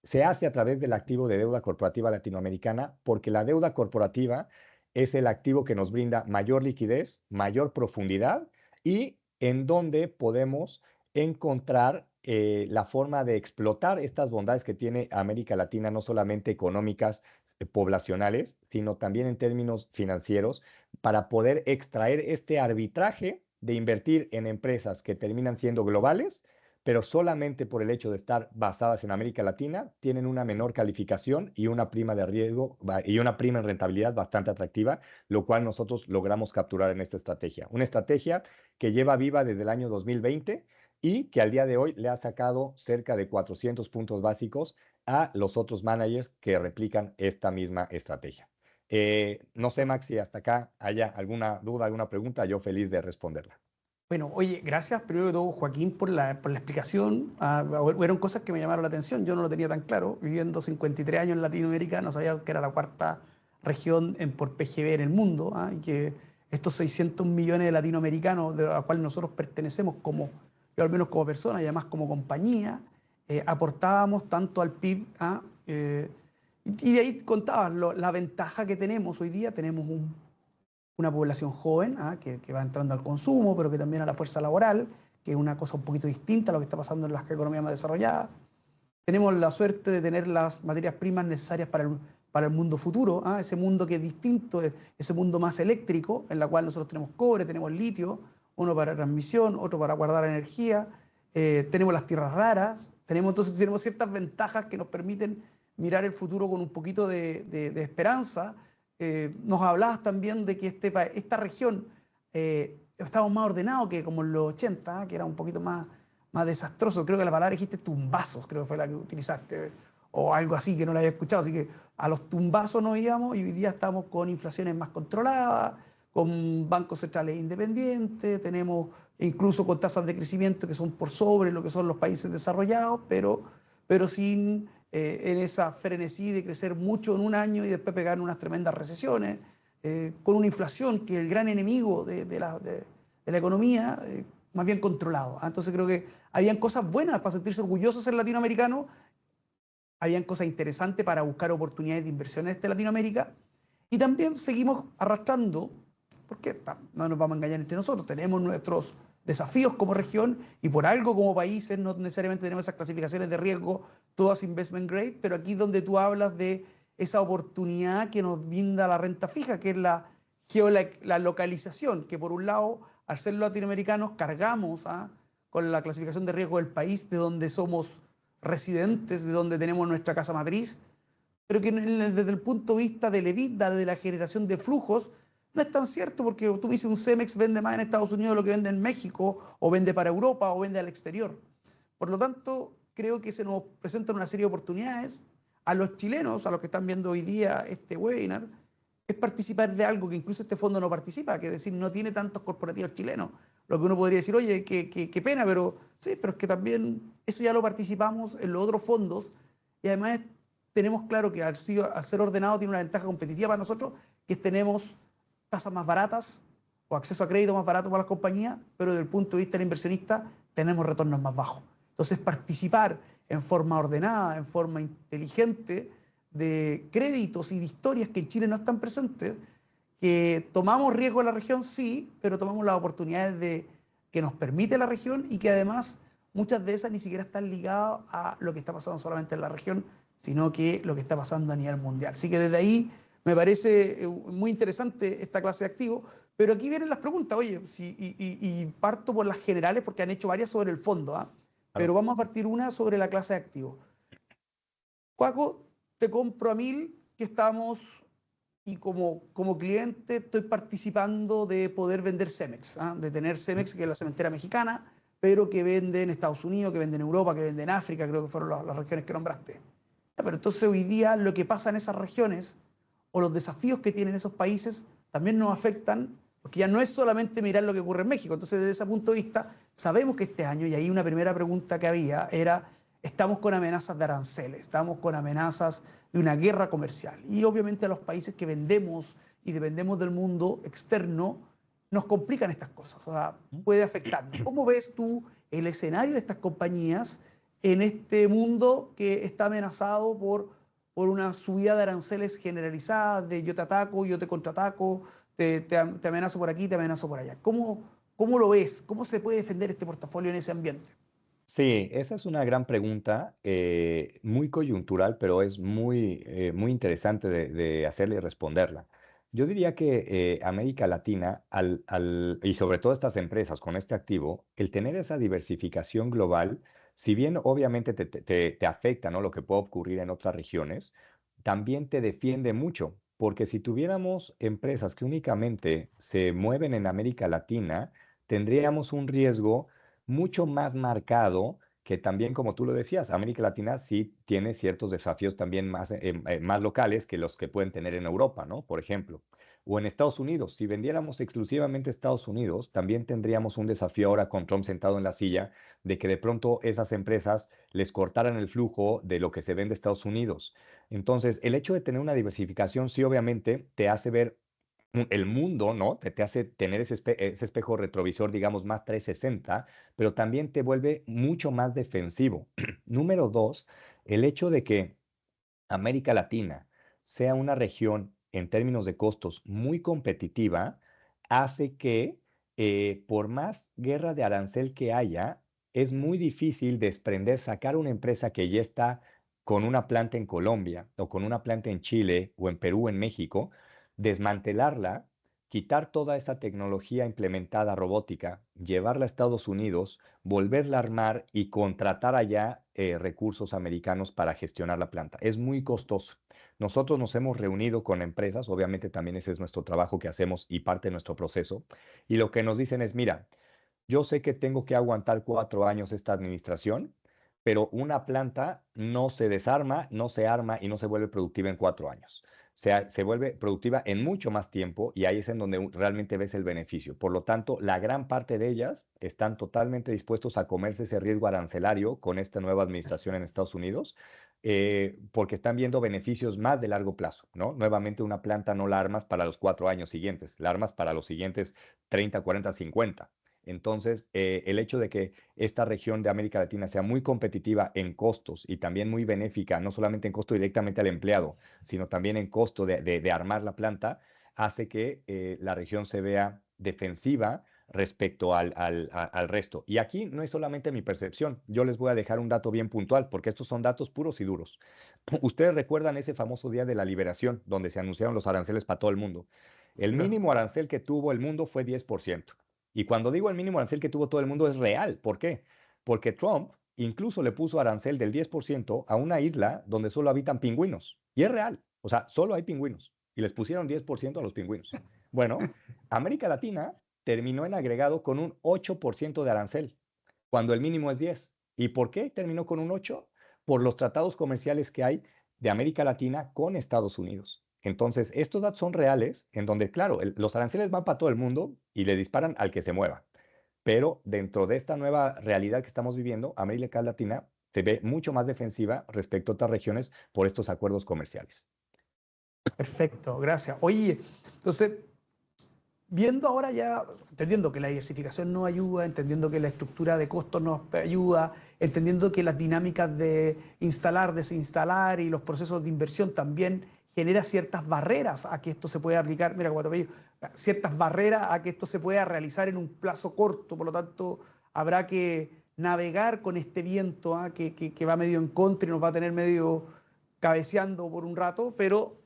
se hace a través del activo de deuda corporativa latinoamericana porque la deuda corporativa es el activo que nos brinda mayor liquidez, mayor profundidad y en donde podemos encontrar la forma de explotar estas bondades que tiene América Latina, no solamente económicas, poblacionales, sino también en términos financieros, para poder extraer este arbitraje de invertir en empresas que terminan siendo globales, pero solamente por el hecho de estar basadas en América Latina, tienen una menor calificación y una prima de riesgo y una prima en rentabilidad bastante atractiva, lo cual nosotros logramos capturar en esta estrategia. Una estrategia que lleva viva desde el año 2020 y que al día de hoy le ha sacado cerca de 400 puntos básicos a los otros managers que replican esta misma estrategia. No sé, Max, si hasta acá haya alguna duda, alguna pregunta, yo feliz de responderla. Bueno, oye, gracias primero de todo, Joaquín, por la explicación. Fueron cosas que me llamaron la atención, yo no lo tenía tan claro. Viviendo 53 años en Latinoamérica, no sabía que era la cuarta región por PGB en el mundo, y que estos 600 millones de latinoamericanos, de los cuales nosotros pertenecemos como, yo al menos como persona y además como compañía, aportábamos tanto al PIB. Y de ahí contabas la ventaja que tenemos hoy día. Tenemos una población joven, que va entrando al consumo, pero que también a la fuerza laboral, que es una cosa un poquito distinta a lo que está pasando en las economías más desarrolladas. Tenemos la suerte de tener las materias primas necesarias para el mundo futuro, ese mundo que es distinto, ese mundo más eléctrico, en la cual nosotros tenemos cobre, tenemos litio, uno para transmisión, otro para guardar energía, tenemos las tierras raras, entonces tenemos ciertas ventajas que nos permiten mirar el futuro con un poquito de esperanza. Nos hablabas también de que esta región estamos más ordenados que como en los 80, que era un poquito más desastroso. Creo que la palabra dijiste tumbazos, creo que fue la que utilizaste, o algo así que no la había escuchado. Así que a los tumbazos nos íbamos y hoy día estamos con inflaciones más controladas, con bancos centrales independientes, tenemos incluso con tasas de crecimiento que son por sobre lo que son los países desarrollados, pero sin en esa frenesí de crecer mucho en un año y después pegar unas tremendas recesiones, con una inflación que es el gran enemigo de la economía, más bien controlado. Entonces creo que habían cosas buenas para sentirse orgullosos en latinoamericano, habían cosas interesantes para buscar oportunidades de inversión en Latinoamérica, y también seguimos arrastrando, porque no nos vamos a engañar entre nosotros, tenemos nuestros desafíos como región y por algo como países no necesariamente tenemos esas clasificaciones de riesgo, todas investment grade, pero aquí donde tú hablas de esa oportunidad que nos brinda la renta fija, que es la localización, que por un lado, al ser latinoamericanos, cargamos con la clasificación de riesgo del país de donde somos residentes, de donde tenemos nuestra casa matriz, pero que desde el punto de vista del EBITDA, de la generación de flujos, no es tan cierto, porque tú me dices un Cemex vende más en Estados Unidos de lo que vende en México, o vende para Europa, o vende al exterior. Por lo tanto, creo que se nos presentan una serie de oportunidades. a los chilenos, a los que están viendo hoy día este webinar, es participar de algo que incluso este fondo no participa, que es decir, no tiene tantos corporativos chilenos. Lo que uno podría decir, oye, qué pena, pero sí, pero es que también eso ya lo participamos en los otros fondos y además tenemos claro que al ser ordenado tiene una ventaja competitiva para nosotros, que tenemos tasas más baratas o acceso a crédito más barato para las compañías, pero desde el punto de vista del inversionista tenemos retornos más bajos. Entonces, participar en forma ordenada, en forma inteligente, de créditos y de historias que en Chile no están presentes, que tomamos riesgo en la región, sí, pero tomamos las oportunidades que nos permite la región y que además muchas de esas ni siquiera están ligadas a lo que está pasando solamente en la región, sino que lo que está pasando a nivel mundial. Así que desde ahí me parece muy interesante esta clase de activos, pero aquí vienen las preguntas, oye, y parto por las generales porque han hecho varias sobre el fondo, ¿ah? Pero Claro. vamos a partir una sobre la clase de activos. Cuaco, te compro a 1000 que estamos y como cliente estoy participando de poder vender Cemex, ¿ah? De tener Cemex, que es la cementera mexicana, pero que vende en Estados Unidos, que vende en Europa, que vende en África, creo que fueron las regiones que nombraste. Ya, pero entonces hoy día lo que pasa en esas regiones o los desafíos que tienen esos países también nos afectan, porque ya no es solamente mirar lo que ocurre en México. Entonces, desde ese punto de vista, sabemos que este año, y ahí una primera pregunta que había era, estamos con amenazas de aranceles, estamos con amenazas de una guerra comercial. Y obviamente a los países que vendemos y dependemos del mundo externo, nos complican estas cosas, o sea, puede afectarnos. ¿Cómo ves tú el escenario de estas compañías en este mundo que está amenazado por una subida de aranceles generalizada, de yo te ataco, yo te contraataco, te amenazo por aquí, te amenazo por allá? ¿Cómo lo ves? ¿Cómo se puede defender este portafolio en ese ambiente? Sí, esa es una gran pregunta, muy coyuntural, pero es muy interesante de hacerle y responderla. Yo diría que América Latina, y sobre todo estas empresas con este activo, el tener esa diversificación global, si bien obviamente te afecta, ¿no? Lo que puede ocurrir en otras regiones, también te defiende mucho, porque si tuviéramos empresas que únicamente se mueven en América Latina, tendríamos un riesgo mucho más marcado que también, como tú lo decías, América Latina sí tiene ciertos desafíos también más locales que los que pueden tener en Europa, ¿no? Por ejemplo. O en Estados Unidos. Si vendiéramos exclusivamente a Estados Unidos, también tendríamos un desafío ahora con Trump sentado en la silla de que de pronto esas empresas les cortaran el flujo de lo que se vende a Estados Unidos. Entonces, el hecho de tener una diversificación sí obviamente te hace ver el mundo, ¿no? Te hace tener ese espejo retrovisor, digamos, más 360, pero también te vuelve mucho más defensivo. Número dos, el hecho de que América Latina sea una región en términos de costos muy competitiva, hace que por más guerra de arancel que haya, es muy difícil sacar una empresa que ya está con una planta en Colombia o con una planta en Chile o en Perú, en México, desmantelarla, quitar toda esa tecnología implementada robótica, llevarla a Estados Unidos, volverla a armar y contratar allá recursos americanos para gestionar la planta. Es muy costoso. Nosotros nos hemos reunido con empresas, obviamente también ese es nuestro trabajo que hacemos y parte de nuestro proceso, y lo que nos dicen es, mira, yo sé que tengo que aguantar 4 años esta administración, pero una planta no se desarma, no se arma y no se vuelve productiva en 4 años. Se vuelve productiva en mucho más tiempo y ahí es en donde realmente ves el beneficio. Por lo tanto, la gran parte de ellas están totalmente dispuestos a comerse ese riesgo arancelario con esta nueva administración en Perfecto. Estados Unidos, porque están viendo beneficios más de largo plazo, ¿no? Nuevamente, una planta no la armas para los 4 años siguientes, la armas para los siguientes 30, 40, 50. Entonces, el hecho de que esta región de América Latina sea muy competitiva en costos y también muy benéfica, no solamente en costo directamente al empleado, sino también en costo de armar la planta, hace que la región se vea defensiva respecto al resto. Y aquí no es solamente mi percepción, yo les voy a dejar un dato bien puntual, porque estos son datos puros y duros. Ustedes recuerdan ese famoso día de la liberación, donde se anunciaron los aranceles para todo el mundo. El Sí, claro. mínimo arancel que tuvo el mundo fue 10%. Y cuando digo el mínimo arancel que tuvo todo el mundo es real. ¿Por qué? Porque Trump incluso le puso arancel del 10% a una isla donde solo habitan pingüinos. Y es real. O sea, solo hay pingüinos. Y les pusieron 10% a los pingüinos. Bueno, América Latina terminó en agregado con un 8% de arancel, cuando el mínimo es 10. ¿Y por qué terminó con un 8? Por los tratados comerciales que hay de América Latina con Estados Unidos. Entonces, estos datos son reales, en donde, claro, los aranceles van para todo el mundo y le disparan al que se mueva. Pero dentro de esta nueva realidad que estamos viviendo, América Latina se ve mucho más defensiva respecto a otras regiones por estos acuerdos comerciales. Perfecto, gracias. Oye, entonces, viendo ahora ya, entendiendo que la diversificación nos ayuda, entendiendo que la estructura de costos nos ayuda, entendiendo que las dinámicas de instalar, desinstalar y los procesos de inversión también genera ciertas barreras a que esto se pueda aplicar, mira, como te digo, ciertas barreras a que esto se pueda realizar en un plazo corto, por lo tanto, habrá que navegar con este viento que va medio en contra y nos va a tener medio cabeceando por un rato, pero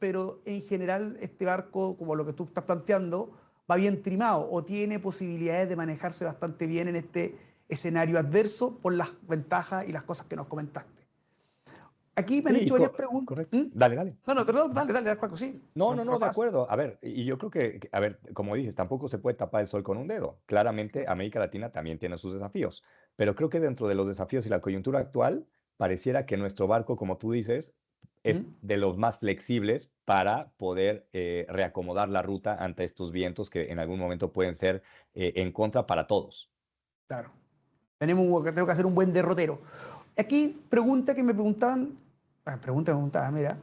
en general este barco, como lo que tú estás planteando, va bien trimado o tiene posibilidades de manejarse bastante bien en este escenario adverso por las ventajas y las cosas que nos comentaste. Aquí me han Sí, hecho varias preguntas. correcto. Dale, dale. No, no, perdón, dale, dale, Paco, sí. No, No, no, no no, de pasa. acuerdo. A ver, y yo creo a ver, como dices, tampoco se puede tapar el sol con un dedo. Claramente, Sí. América Latina también tiene sus desafíos, pero creo que dentro de los desafíos y la coyuntura actual, pareciera que nuestro barco, como tú dices, es ¿Mm? de los más flexibles para poder reacomodar la ruta ante estos vientos que en algún momento pueden ser en contra para todos. Claro. Tengo que hacer un buen derrotero. Aquí, pregunta que me preguntaban, pregunta que me preguntaban, mira,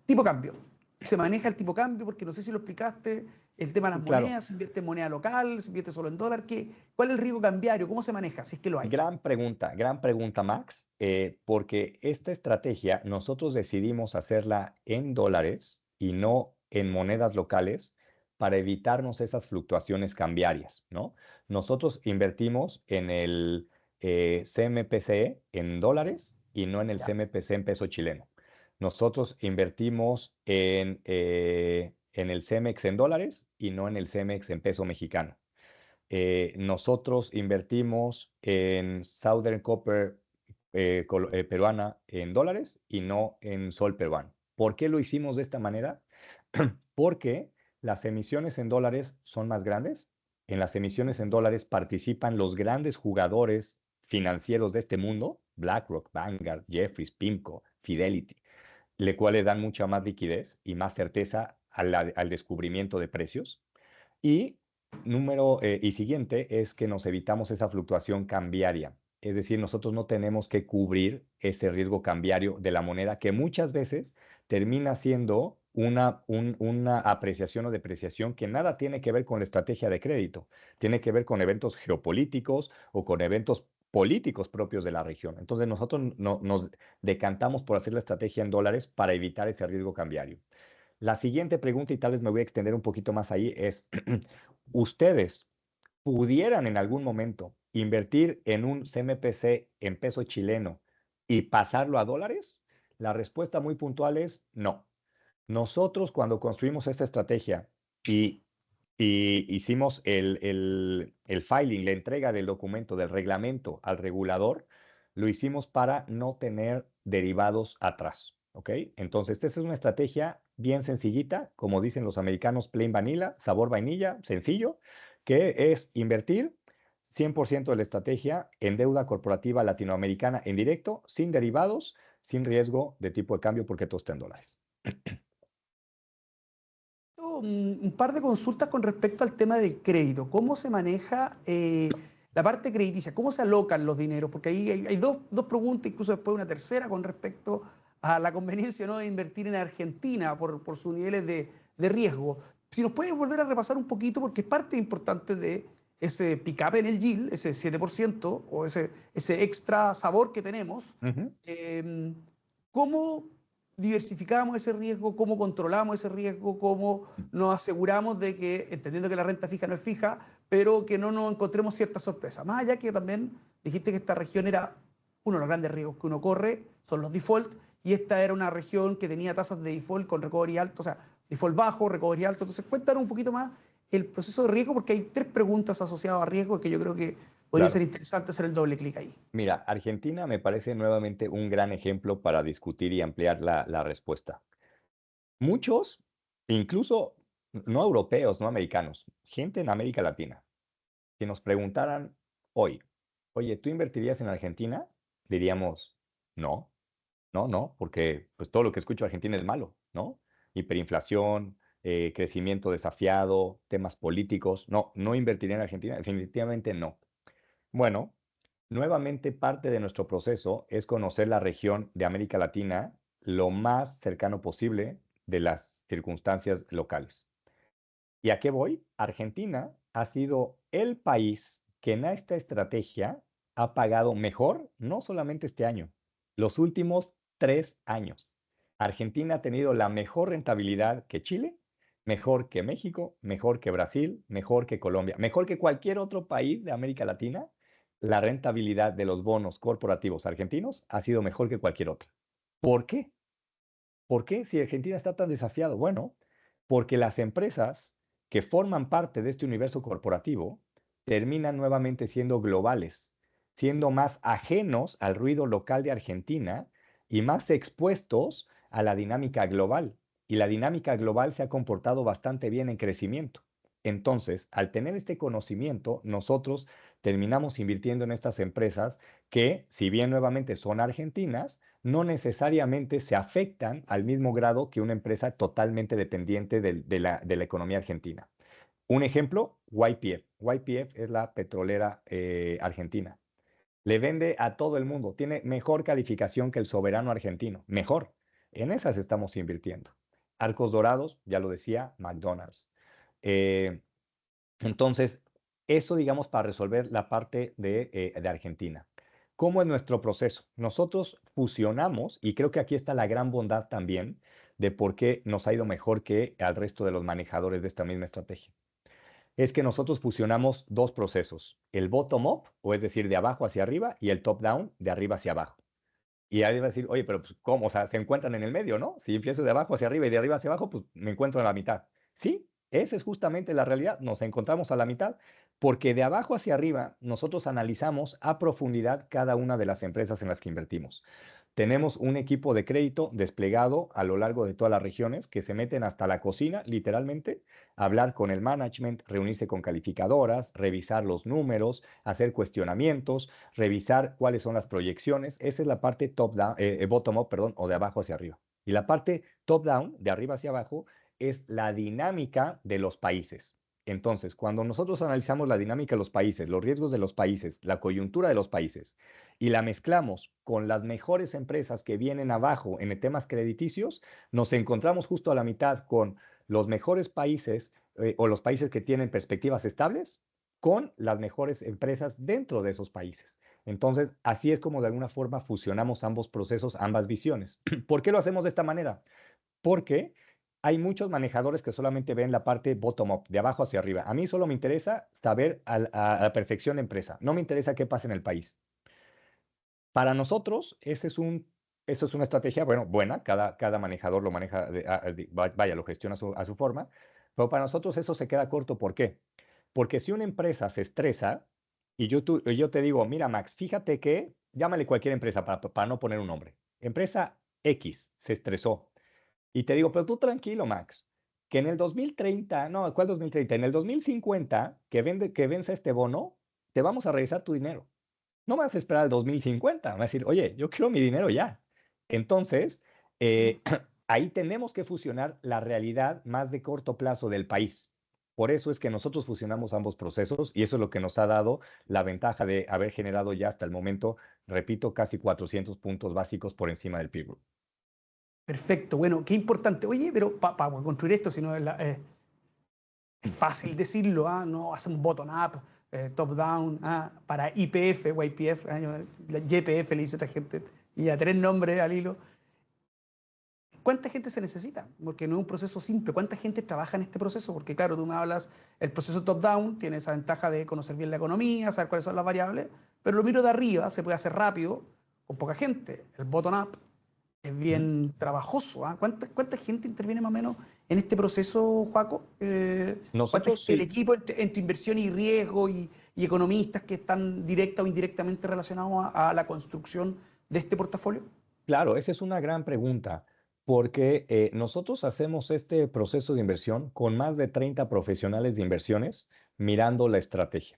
tipo cambio. Se maneja el tipo cambio porque no sé si lo explicaste, el tema de las Claro. monedas, se invierte en moneda local, se invierte solo en dólar, ¿cuál es el riesgo cambiario? ¿Cómo se maneja? Si es que lo hay. Gran pregunta, Max, porque esta estrategia nosotros decidimos hacerla en dólares y no en monedas locales para evitarnos esas fluctuaciones cambiarias, ¿no? Nosotros invertimos en el CMPC en ¿Sí? dólares y no en el Ya, CMPC en peso chileno. Nosotros invertimos en el CEMEX en dólares y no en el CEMEX en peso mexicano. Nosotros invertimos en Southern Copper peruana en dólares y no en sol peruano. ¿Por qué lo hicimos de esta manera? Porque las emisiones en dólares son más grandes. En las emisiones en dólares participan los grandes jugadores financieros de este mundo, BlackRock, Vanguard, Jefferies, PIMCO, Fidelity, le cual le dan mucha más liquidez y más certeza al descubrimiento de precios. Y siguiente es que nos evitamos esa fluctuación cambiaria. Es decir, nosotros no tenemos que cubrir ese riesgo cambiario de la moneda que muchas veces termina siendo una apreciación o depreciación que nada tiene que ver con la estrategia de crédito. Tiene que ver con eventos geopolíticos o con eventos políticos propios de la región. Entonces nosotros nos decantamos por hacer la estrategia en dólares para evitar ese riesgo cambiario. La siguiente pregunta, y tal vez me voy a extender un poquito más ahí, es, ¿ustedes pudieran en algún momento invertir en un CMPC en peso chileno y pasarlo a dólares? La respuesta muy puntual es no. Nosotros cuando construimos esta estrategia y, y hicimos el filing, la entrega del documento, del reglamento al regulador, lo hicimos para no tener derivados atrás, ¿ok? Entonces, esta es una estrategia bien sencillita, como dicen los americanos, plain vanilla, sabor vainilla, sencillo, que es invertir 100% de la estrategia en deuda corporativa latinoamericana en directo, sin derivados, sin riesgo de tipo de cambio, porque todo está en dólares. Un par de consultas con respecto al tema del crédito. ¿Cómo se maneja la parte crediticia? ¿Cómo se alocan los dineros? Porque ahí hay dos preguntas, incluso después una tercera con respecto a la conveniencia, ¿no?, de invertir en Argentina por sus niveles de riesgo. Si nos puedes volver a repasar un poquito, porque es parte importante de ese pick-up en el yield, ese 7% o ese extra sabor que tenemos. Ujú. eh, ¿Cómo diversificamos ese riesgo? ¿Cómo controlamos ese riesgo? ¿Cómo nos aseguramos de que, entendiendo que la renta fija no es fija, pero que no nos encontremos ciertas sorpresas? Más allá que también dijiste que esta región era uno de los grandes riesgos que uno corre, son los default, y esta era una región que tenía tasas de default con recovery alto, o sea, default bajo, recovery alto. Entonces, cuéntanos un poquito más el proceso de riesgo, porque hay tres preguntas asociadas a riesgo que yo creo que podría ser Claro. interesante hacer el doble clic ahí. Mira, Argentina me parece nuevamente un gran ejemplo para discutir y ampliar la respuesta. Muchos, incluso no europeos, no americanos, gente en América Latina, que nos preguntaran hoy, oye, ¿tú invertirías en Argentina? Diríamos, no. No, no, porque pues todo lo que escucho de Argentina es malo, ¿no? Hiperinflación, crecimiento desafiado, temas políticos. No, no invertiría en Argentina, definitivamente no. Bueno, nuevamente parte de nuestro proceso es conocer la región de América Latina lo más cercano posible de las circunstancias locales. ¿Y a qué voy? Argentina ha sido el país que en esta estrategia ha pagado mejor, no solamente este año, los últimos 3 años. Argentina ha tenido la mejor rentabilidad que Chile, mejor que México, mejor que Brasil, mejor que Colombia, mejor que cualquier otro país de América Latina. La rentabilidad de los bonos corporativos argentinos ha sido mejor que cualquier otra. ¿Por qué? ¿Por qué si Argentina está tan desafiado? Bueno, porque las empresas que forman parte de este universo corporativo terminan nuevamente siendo globales, siendo más ajenos al ruido local de Argentina y más expuestos a la dinámica global. Y la dinámica global se ha comportado bastante bien en crecimiento. Entonces, al tener este conocimiento, nosotros terminamos invirtiendo en estas empresas que, si bien nuevamente son argentinas, no necesariamente se afectan al mismo grado que una empresa totalmente dependiente de la economía argentina. Un ejemplo, YPF. YPF es la petrolera argentina. Le vende a todo el mundo. Tiene mejor calificación que el soberano argentino. Mejor. En esas estamos invirtiendo. Arcos Dorados, ya lo decía, McDonald's. Eh, entonces, eso digamos para resolver la parte de Argentina. ¿Cómo es nuestro proceso? Nosotros fusionamos, y creo que aquí está la gran bondad también de por qué nos ha ido mejor que al resto de los manejadores de esta misma estrategia. Es que nosotros fusionamos dos procesos, el bottom-up, o es decir, de abajo hacia arriba, y el top-down, de arriba hacia abajo. Y ahí va a decir, oye, pero pues, ¿cómo? O sea, se encuentran en el medio, ¿no? Si empiezo de abajo hacia arriba y de arriba hacia abajo, pues me encuentro en la mitad. Sí, esa es justamente la realidad. Nos encontramos a la mitad porque de abajo hacia arriba nosotros analizamos a profundidad cada una de las empresas en las que invertimos. Tenemos un equipo de crédito desplegado a lo largo de todas las regiones que se meten hasta la cocina, literalmente, a hablar con el management, reunirse con calificadoras, revisar los números, hacer cuestionamientos, revisar cuáles son las proyecciones. Esa es la parte top down, bottom up, perdón, o de abajo hacia arriba. Y la parte top down, de arriba hacia abajo, es la dinámica de los países. Entonces, cuando nosotros analizamos la dinámica de los países, los riesgos de los países, la coyuntura de los países, y la mezclamos con las mejores empresas que vienen abajo en temas crediticios, nos encontramos justo a la mitad con los mejores países o los países que tienen perspectivas estables con las mejores empresas dentro de esos países. Entonces, así es como de alguna forma fusionamos ambos procesos, ambas visiones. ¿Por qué lo hacemos de esta manera? Porque hay muchos manejadores que solamente ven la parte bottom-up, de abajo hacia arriba. A mí solo me interesa saber a la perfección la empresa. No me interesa qué pasa en el país. Para nosotros, eso es una estrategia, bueno, buena, cada manejador lo maneja, vaya, lo gestiona a su forma, pero para nosotros eso se queda corto. ¿Por qué? Porque si una empresa se estresa y yo te digo, mira, Max, fíjate que, llámale cualquier empresa para no poner un nombre, empresa X se estresó y te digo, pero tú tranquilo, Max, que en el 2030, no, ¿cuál 2030? En el 2050, que venza este bono, te vamos a regresar tu dinero. No vas a esperar al 2050, vas a decir, oye, yo quiero mi dinero ya. Entonces, ahí tenemos que fusionar la realidad más de corto plazo del país. Por eso es que nosotros fusionamos ambos procesos y eso es lo que nos ha dado la ventaja de haber generado ya hasta el momento, repito, casi 400 puntos básicos por encima del PIB. Perfecto, bueno, qué importante. Oye, pero para construir esto, si no es fácil decirlo, ¿ah? No hacemos bottom-up, top-down, ¿ah? Para IPF, YPF, la YPF le dice otra gente, y a tres nombres al hilo. ¿Cuánta gente se necesita? Porque no es un proceso simple. ¿Cuánta gente trabaja en este proceso? Porque claro, tú me hablas, el proceso top-down tiene esa ventaja de conocer bien la economía, saber cuáles son las variables, pero lo miro de arriba, se puede hacer rápido, con poca gente. El bottom-up es Ujú. bien trabajoso. ¿Ah? ¿Cuánta gente interviene más o menos en este proceso, Joaco? ¿Cuánta Nosotros gente del sí, equipo entre inversión y riesgo y economistas que están directa o indirectamente relacionados a la construcción de este portafolio? claro, esa es una gran pregunta, porque nosotros hacemos este proceso de inversión con más de 30 profesionales de inversiones mirando la estrategia.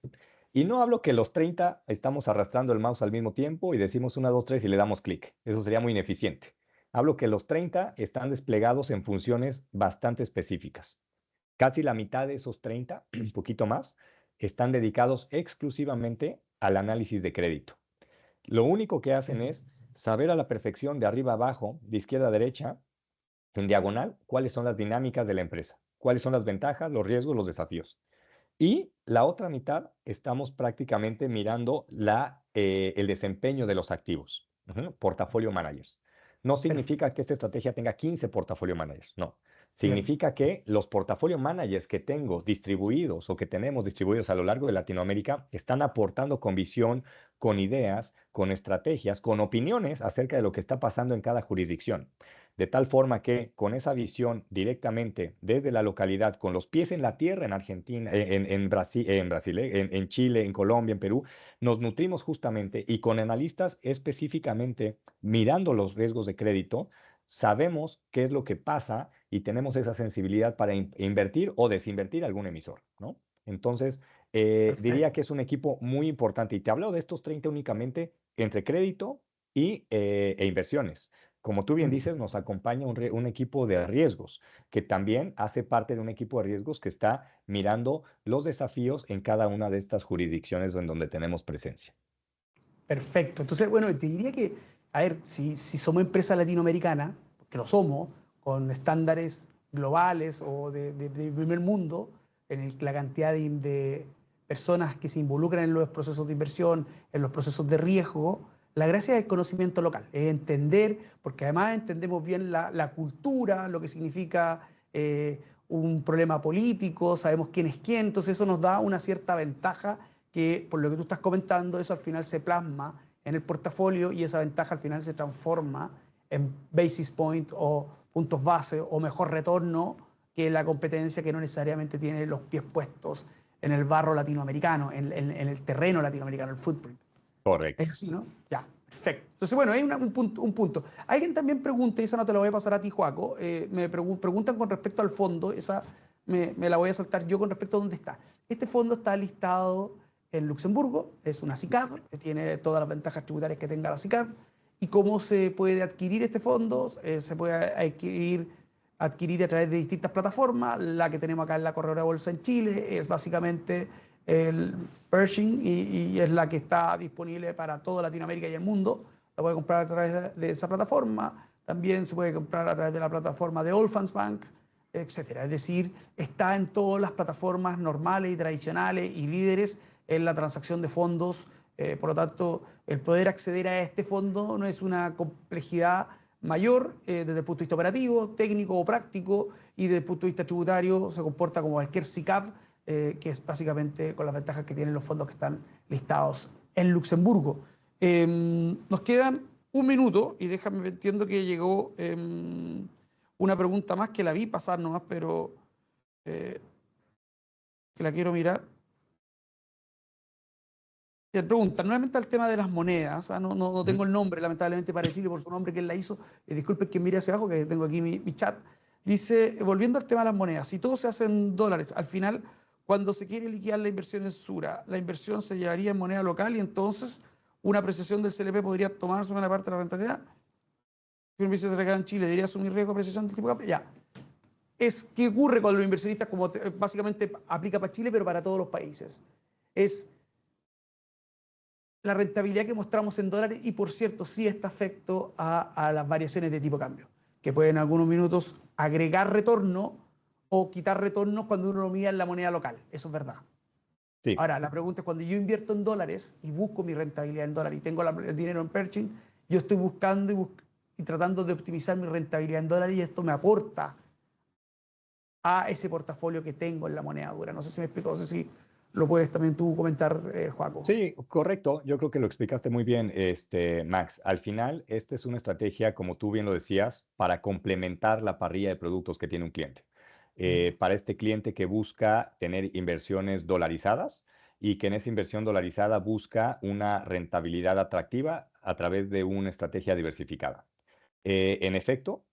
Y no hablo que los 30 estamos arrastrando el mouse al mismo tiempo y decimos 1, 2, 3 y le damos clic. Eso sería muy ineficiente. Hablo que los 30 están desplegados en funciones bastante específicas. Casi la mitad de esos 30, un poquito más, están dedicados exclusivamente al análisis de crédito. Lo único que hacen es saber a la perfección de arriba a abajo, de izquierda a derecha, en diagonal, cuáles son las dinámicas de la empresa, cuáles son las ventajas, los riesgos, los desafíos. Y la otra mitad estamos prácticamente mirando el desempeño de los activos, portafolio managers. No Perfecto. significa que esta estrategia tenga 15 portafolio managers, no. Bien. Significa que los portafolio managers que tengo distribuidos o que tenemos distribuidos a lo largo de Latinoamérica están aportando con visión, con ideas, con estrategias, con opiniones acerca de lo que está pasando en cada jurisdicción. De tal forma que con esa visión directamente desde la localidad, con los pies en la tierra en Argentina, Brasil, en Chile, en Colombia, en Perú, nos nutrimos justamente y con analistas específicamente mirando los riesgos de crédito, sabemos qué es lo que pasa y tenemos esa sensibilidad para invertir o desinvertir algún emisor, ¿no? Entonces, diría Perfecto. que es un equipo muy importante y te hablo de estos 30 únicamente entre crédito e inversiones. Como tú bien Mm. dices, nos acompaña un equipo de riesgos, que también hace parte de un equipo de riesgos que está mirando los desafíos en cada una de estas jurisdicciones en donde tenemos presencia. Perfecto. Entonces, bueno, te diría que, a ver, si somos empresa latinoamericana, que lo somos, con estándares globales o de primer mundo, la cantidad de personas que se involucran en los procesos de inversión, en los procesos de riesgo, la gracia es el conocimiento local, es entender, porque además entendemos bien la cultura, lo que significa un problema político, sabemos quién es quién, entonces eso nos da una cierta ventaja que por lo que tú estás comentando, eso al final se plasma en el portafolio y esa ventaja al final se transforma en basis point o puntos base o mejor retorno que la competencia que no necesariamente tiene los pies puestos en el barro latinoamericano, en el terreno latinoamericano, el footprint. Es Correcto. así, ¿no? Ya, perfecto. Entonces, bueno, hay un punto. Alguien también pregunta, y esa no te la voy a pasar a ti, Joaco, preguntan con respecto al fondo, esa me la voy a saltar yo con respecto a dónde está. Este fondo está listado en Luxemburgo, es una SICAV, que tiene todas las ventajas tributarias que tenga la SICAV. ¿Y cómo se puede adquirir este fondo? Se puede adquirir a través de distintas plataformas. La que tenemos acá en la Corredora de Bolsa en Chile es básicamente el Pershing y es la que está disponible para toda Latinoamérica y el mundo. La puede comprar a través de esa plataforma. También se puede comprar a través de la plataforma de Allfunds Bank, etcétera. Es decir, está en todas las plataformas normales y tradicionales y líderes en la transacción de fondos. Por lo tanto, el poder acceder a este fondo no es una complejidad mayor desde el punto de vista operativo, técnico o práctico, y desde el punto de vista tributario se comporta como cualquier SICAV, que es básicamente con las ventajas que tienen los fondos que están listados en Luxemburgo. Nos quedan un minuto y déjame, entiendo que llegó una pregunta más que la vi pasar nomás, pero eh, que la quiero mirar. Te preguntan, nuevamente al tema de las monedas, no Ujú. tengo el nombre lamentablemente para decirle por su nombre quién la hizo, disculpen que mire hacia abajo, que tengo aquí mi chat. Dice, volviendo al tema de las monedas, si todo se hace en dólares, al final, cuando se quiere liquidar la inversión en Sura, la inversión se llevaría en moneda local y entonces una apreciación del CLP podría tomarse una parte de la rentabilidad. Si un inversión se en Chile, debería asumir riesgo de apreciación del tipo de cambio. Ya. ¿Qué ocurre con los inversionistas? Como básicamente aplica para Chile, pero para todos los países. Es la rentabilidad que mostramos en dólares y, por cierto, sí está afecto a las variaciones de tipo de cambio, que pueden en algunos minutos agregar retorno o quitar retorno cuando uno lo mira en la moneda local. Eso es verdad. Sí, Ahora, la pregunta es cuando yo invierto en dólares y busco mi rentabilidad en dólares y tengo el dinero en Pershing, yo estoy buscando y tratando de optimizar mi rentabilidad en dólares y esto me aporta a ese portafolio que tengo en la moneda dura. No sé si me explico, no sé si lo puedes también tú comentar, Joaco. sí, correcto. Yo creo que lo explicaste muy bien, Max. Al final, esta es una estrategia, como tú bien lo decías, para complementar la parrilla de productos que tiene un cliente. Mm. Para este cliente que busca tener inversiones dolarizadas y que en esa inversión dolarizada busca una rentabilidad atractiva a través de una estrategia diversificada. En efecto,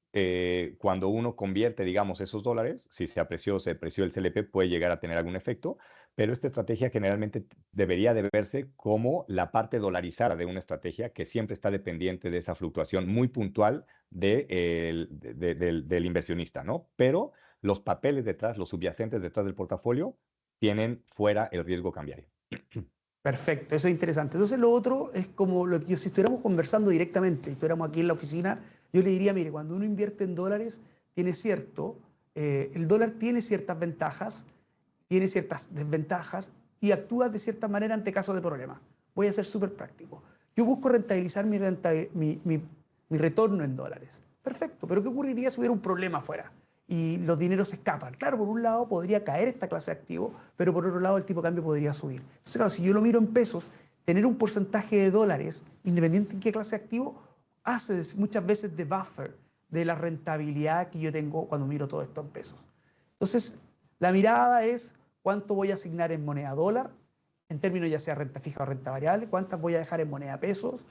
cuando uno convierte, digamos, esos dólares, si se apreció el CLP, puede llegar a tener algún efecto, pero esta estrategia generalmente debería de verse como la parte dolarizada de una estrategia que siempre está dependiente de esa fluctuación muy puntual del inversionista, ¿no? Pero los papeles detrás, los subyacentes detrás del portafolio, tienen fuera el riesgo cambiario. Perfecto, eso es interesante. Entonces lo otro es como lo que si estuviéramos conversando directamente, si estuviéramos aquí en la oficina, yo le diría, mire, cuando uno invierte en dólares, el dólar tiene ciertas ventajas, tiene ciertas desventajas y actúa de cierta manera ante casos de problemas. Voy a ser súper práctico. Yo busco rentabilizar mi retorno en dólares. Perfecto, pero ¿qué ocurriría si hubiera un problema afuera y los dineros se escapan? Claro, por un lado podría caer esta clase de activo, pero por otro lado el tipo de cambio podría subir. Entonces, claro, si yo lo miro en pesos, tener un porcentaje de dólares, independiente en qué clase de activo, hace muchas veces de buffer de la rentabilidad que yo tengo cuando miro todo esto en pesos. Entonces, la mirada es cuánto voy a asignar en moneda dólar, en términos ya sea renta fija o renta variable, cuántas voy a dejar en moneda pesos,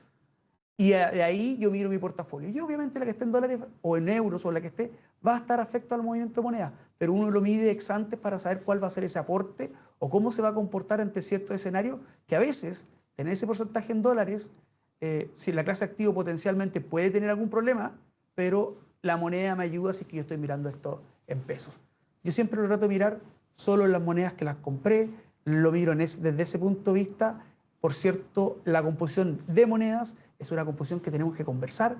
y de ahí yo miro mi portafolio. Y obviamente la que esté en dólares o en euros o la que esté va a estar afecto al movimiento de moneda, pero uno lo mide ex antes para saber cuál va a ser ese aporte o cómo se va a comportar ante ciertos escenarios que a veces tener ese porcentaje en dólares, si la clase de activo potencialmente puede tener algún problema, pero la moneda me ayuda si es que yo estoy mirando esto en pesos. Yo siempre lo trato de mirar solo en las monedas que las compré, lo miro desde ese punto de vista. Por cierto, la composición de monedas es una composición que tenemos que conversar.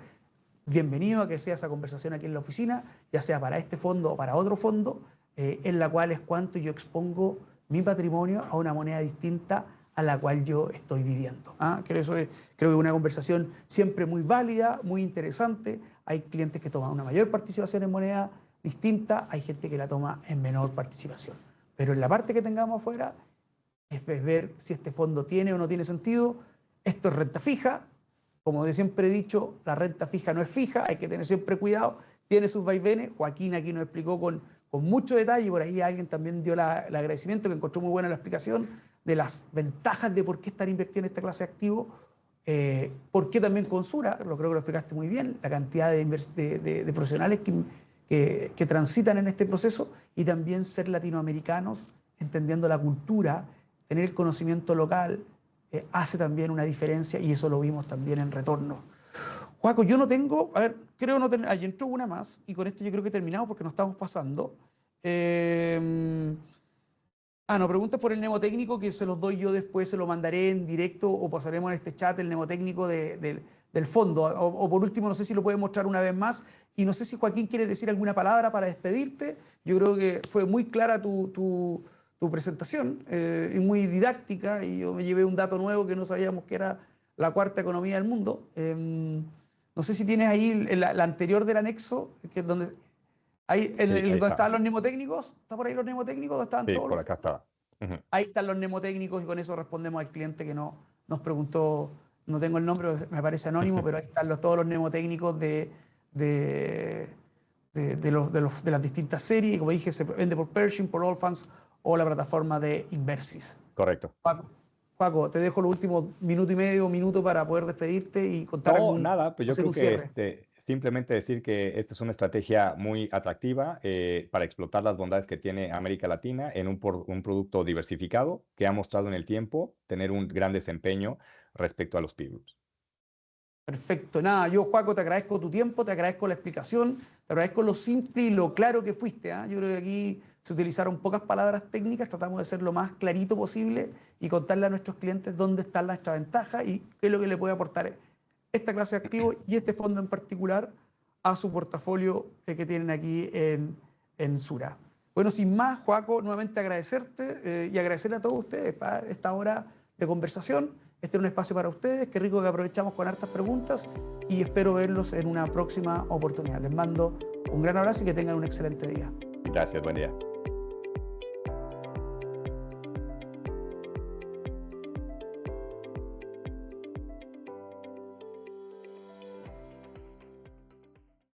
Bienvenido a que sea esa conversación aquí en la oficina, ya sea para este fondo o para otro fondo, en la cual es cuánto yo expongo mi patrimonio a una moneda distinta a la cual yo estoy viviendo. Creo que es una conversación siempre muy válida, muy interesante. Hay clientes que toman una mayor participación en moneda distinta, hay gente que la toma en menor participación. Pero en la parte que tengamos afuera, es ver si este fondo tiene o no tiene sentido. Esto es renta fija. Como siempre he dicho, la renta fija no es fija, hay que tener siempre cuidado. Tiene sus vaivenes. Joaquín aquí nos explicó con mucho detalle, por ahí alguien también dio el agradecimiento, que encontró muy buena la explicación de las ventajas de por qué estar invirtiendo en esta clase de activos. Por qué también con Sura, creo que lo explicaste muy bien, la cantidad de profesionales que transitan en este proceso, y también ser latinoamericanos, entendiendo la cultura, tener el conocimiento local, hace también una diferencia, y eso lo vimos también en retorno. Joaco, yo no tengo, a ver, creo no tener, ahí entró una más, y con esto yo creo que terminamos porque nos estamos pasando. No, preguntas por el mnemotécnico, que se los doy yo después, se lo mandaré en directo o pasaremos en este chat el mnemotécnico del fondo. O por último, no sé si lo puedes mostrar una vez más, y no sé si Joaquín quiere decir alguna palabra para despedirte. Yo creo que fue muy clara tu presentación, y muy didáctica, y yo me llevé un dato nuevo que no sabíamos que era la cuarta economía del mundo. No sé si tienes ahí la anterior del anexo, que es donde, ahí, Sí, ahí donde está. estaban los mnemotécnicos. ¿Está por ahí los mnemotécnicos? ¿Dónde estaban Sí, todos por los acá fondos? estaba. Ujú. Ahí están los mnemotécnicos, y con eso respondemos al cliente que nos preguntó. No tengo el nombre, me parece anónimo, pero ahí están todos los mnemotécnicos de, de las distintas series. Y como dije, se vende por Pershing, por Allfunds o la plataforma de Inversis. Correcto. Paco, te dejo los últimos minuto y medio, minuto para poder despedirte y contar No, algún, nada, pues no yo sé, creo un que cierre. simplemente decir que esta es una estrategia muy atractiva para explotar las bondades que tiene América Latina en un producto diversificado que ha mostrado en el tiempo tener un gran desempeño respecto a los peer groups. Perfecto, nada, yo, Joaco, te agradezco tu tiempo, te agradezco la explicación, te agradezco lo simple y lo claro que fuiste. Yo creo que aquí se utilizaron pocas palabras técnicas, tratamos de ser lo más clarito posible y contarle a nuestros clientes dónde está nuestra ventaja y qué es lo que le puede aportar esta clase de activos y este fondo en particular a su portafolio que tienen aquí en Sura. Bueno, sin más, Joaco, nuevamente agradecerte y agradecerle a todos ustedes para esta hora de conversación. Este es un espacio para ustedes, qué rico que aprovechamos con hartas preguntas, y espero verlos en una próxima oportunidad. Les mando un gran abrazo y que tengan un excelente día. Gracias, buen día.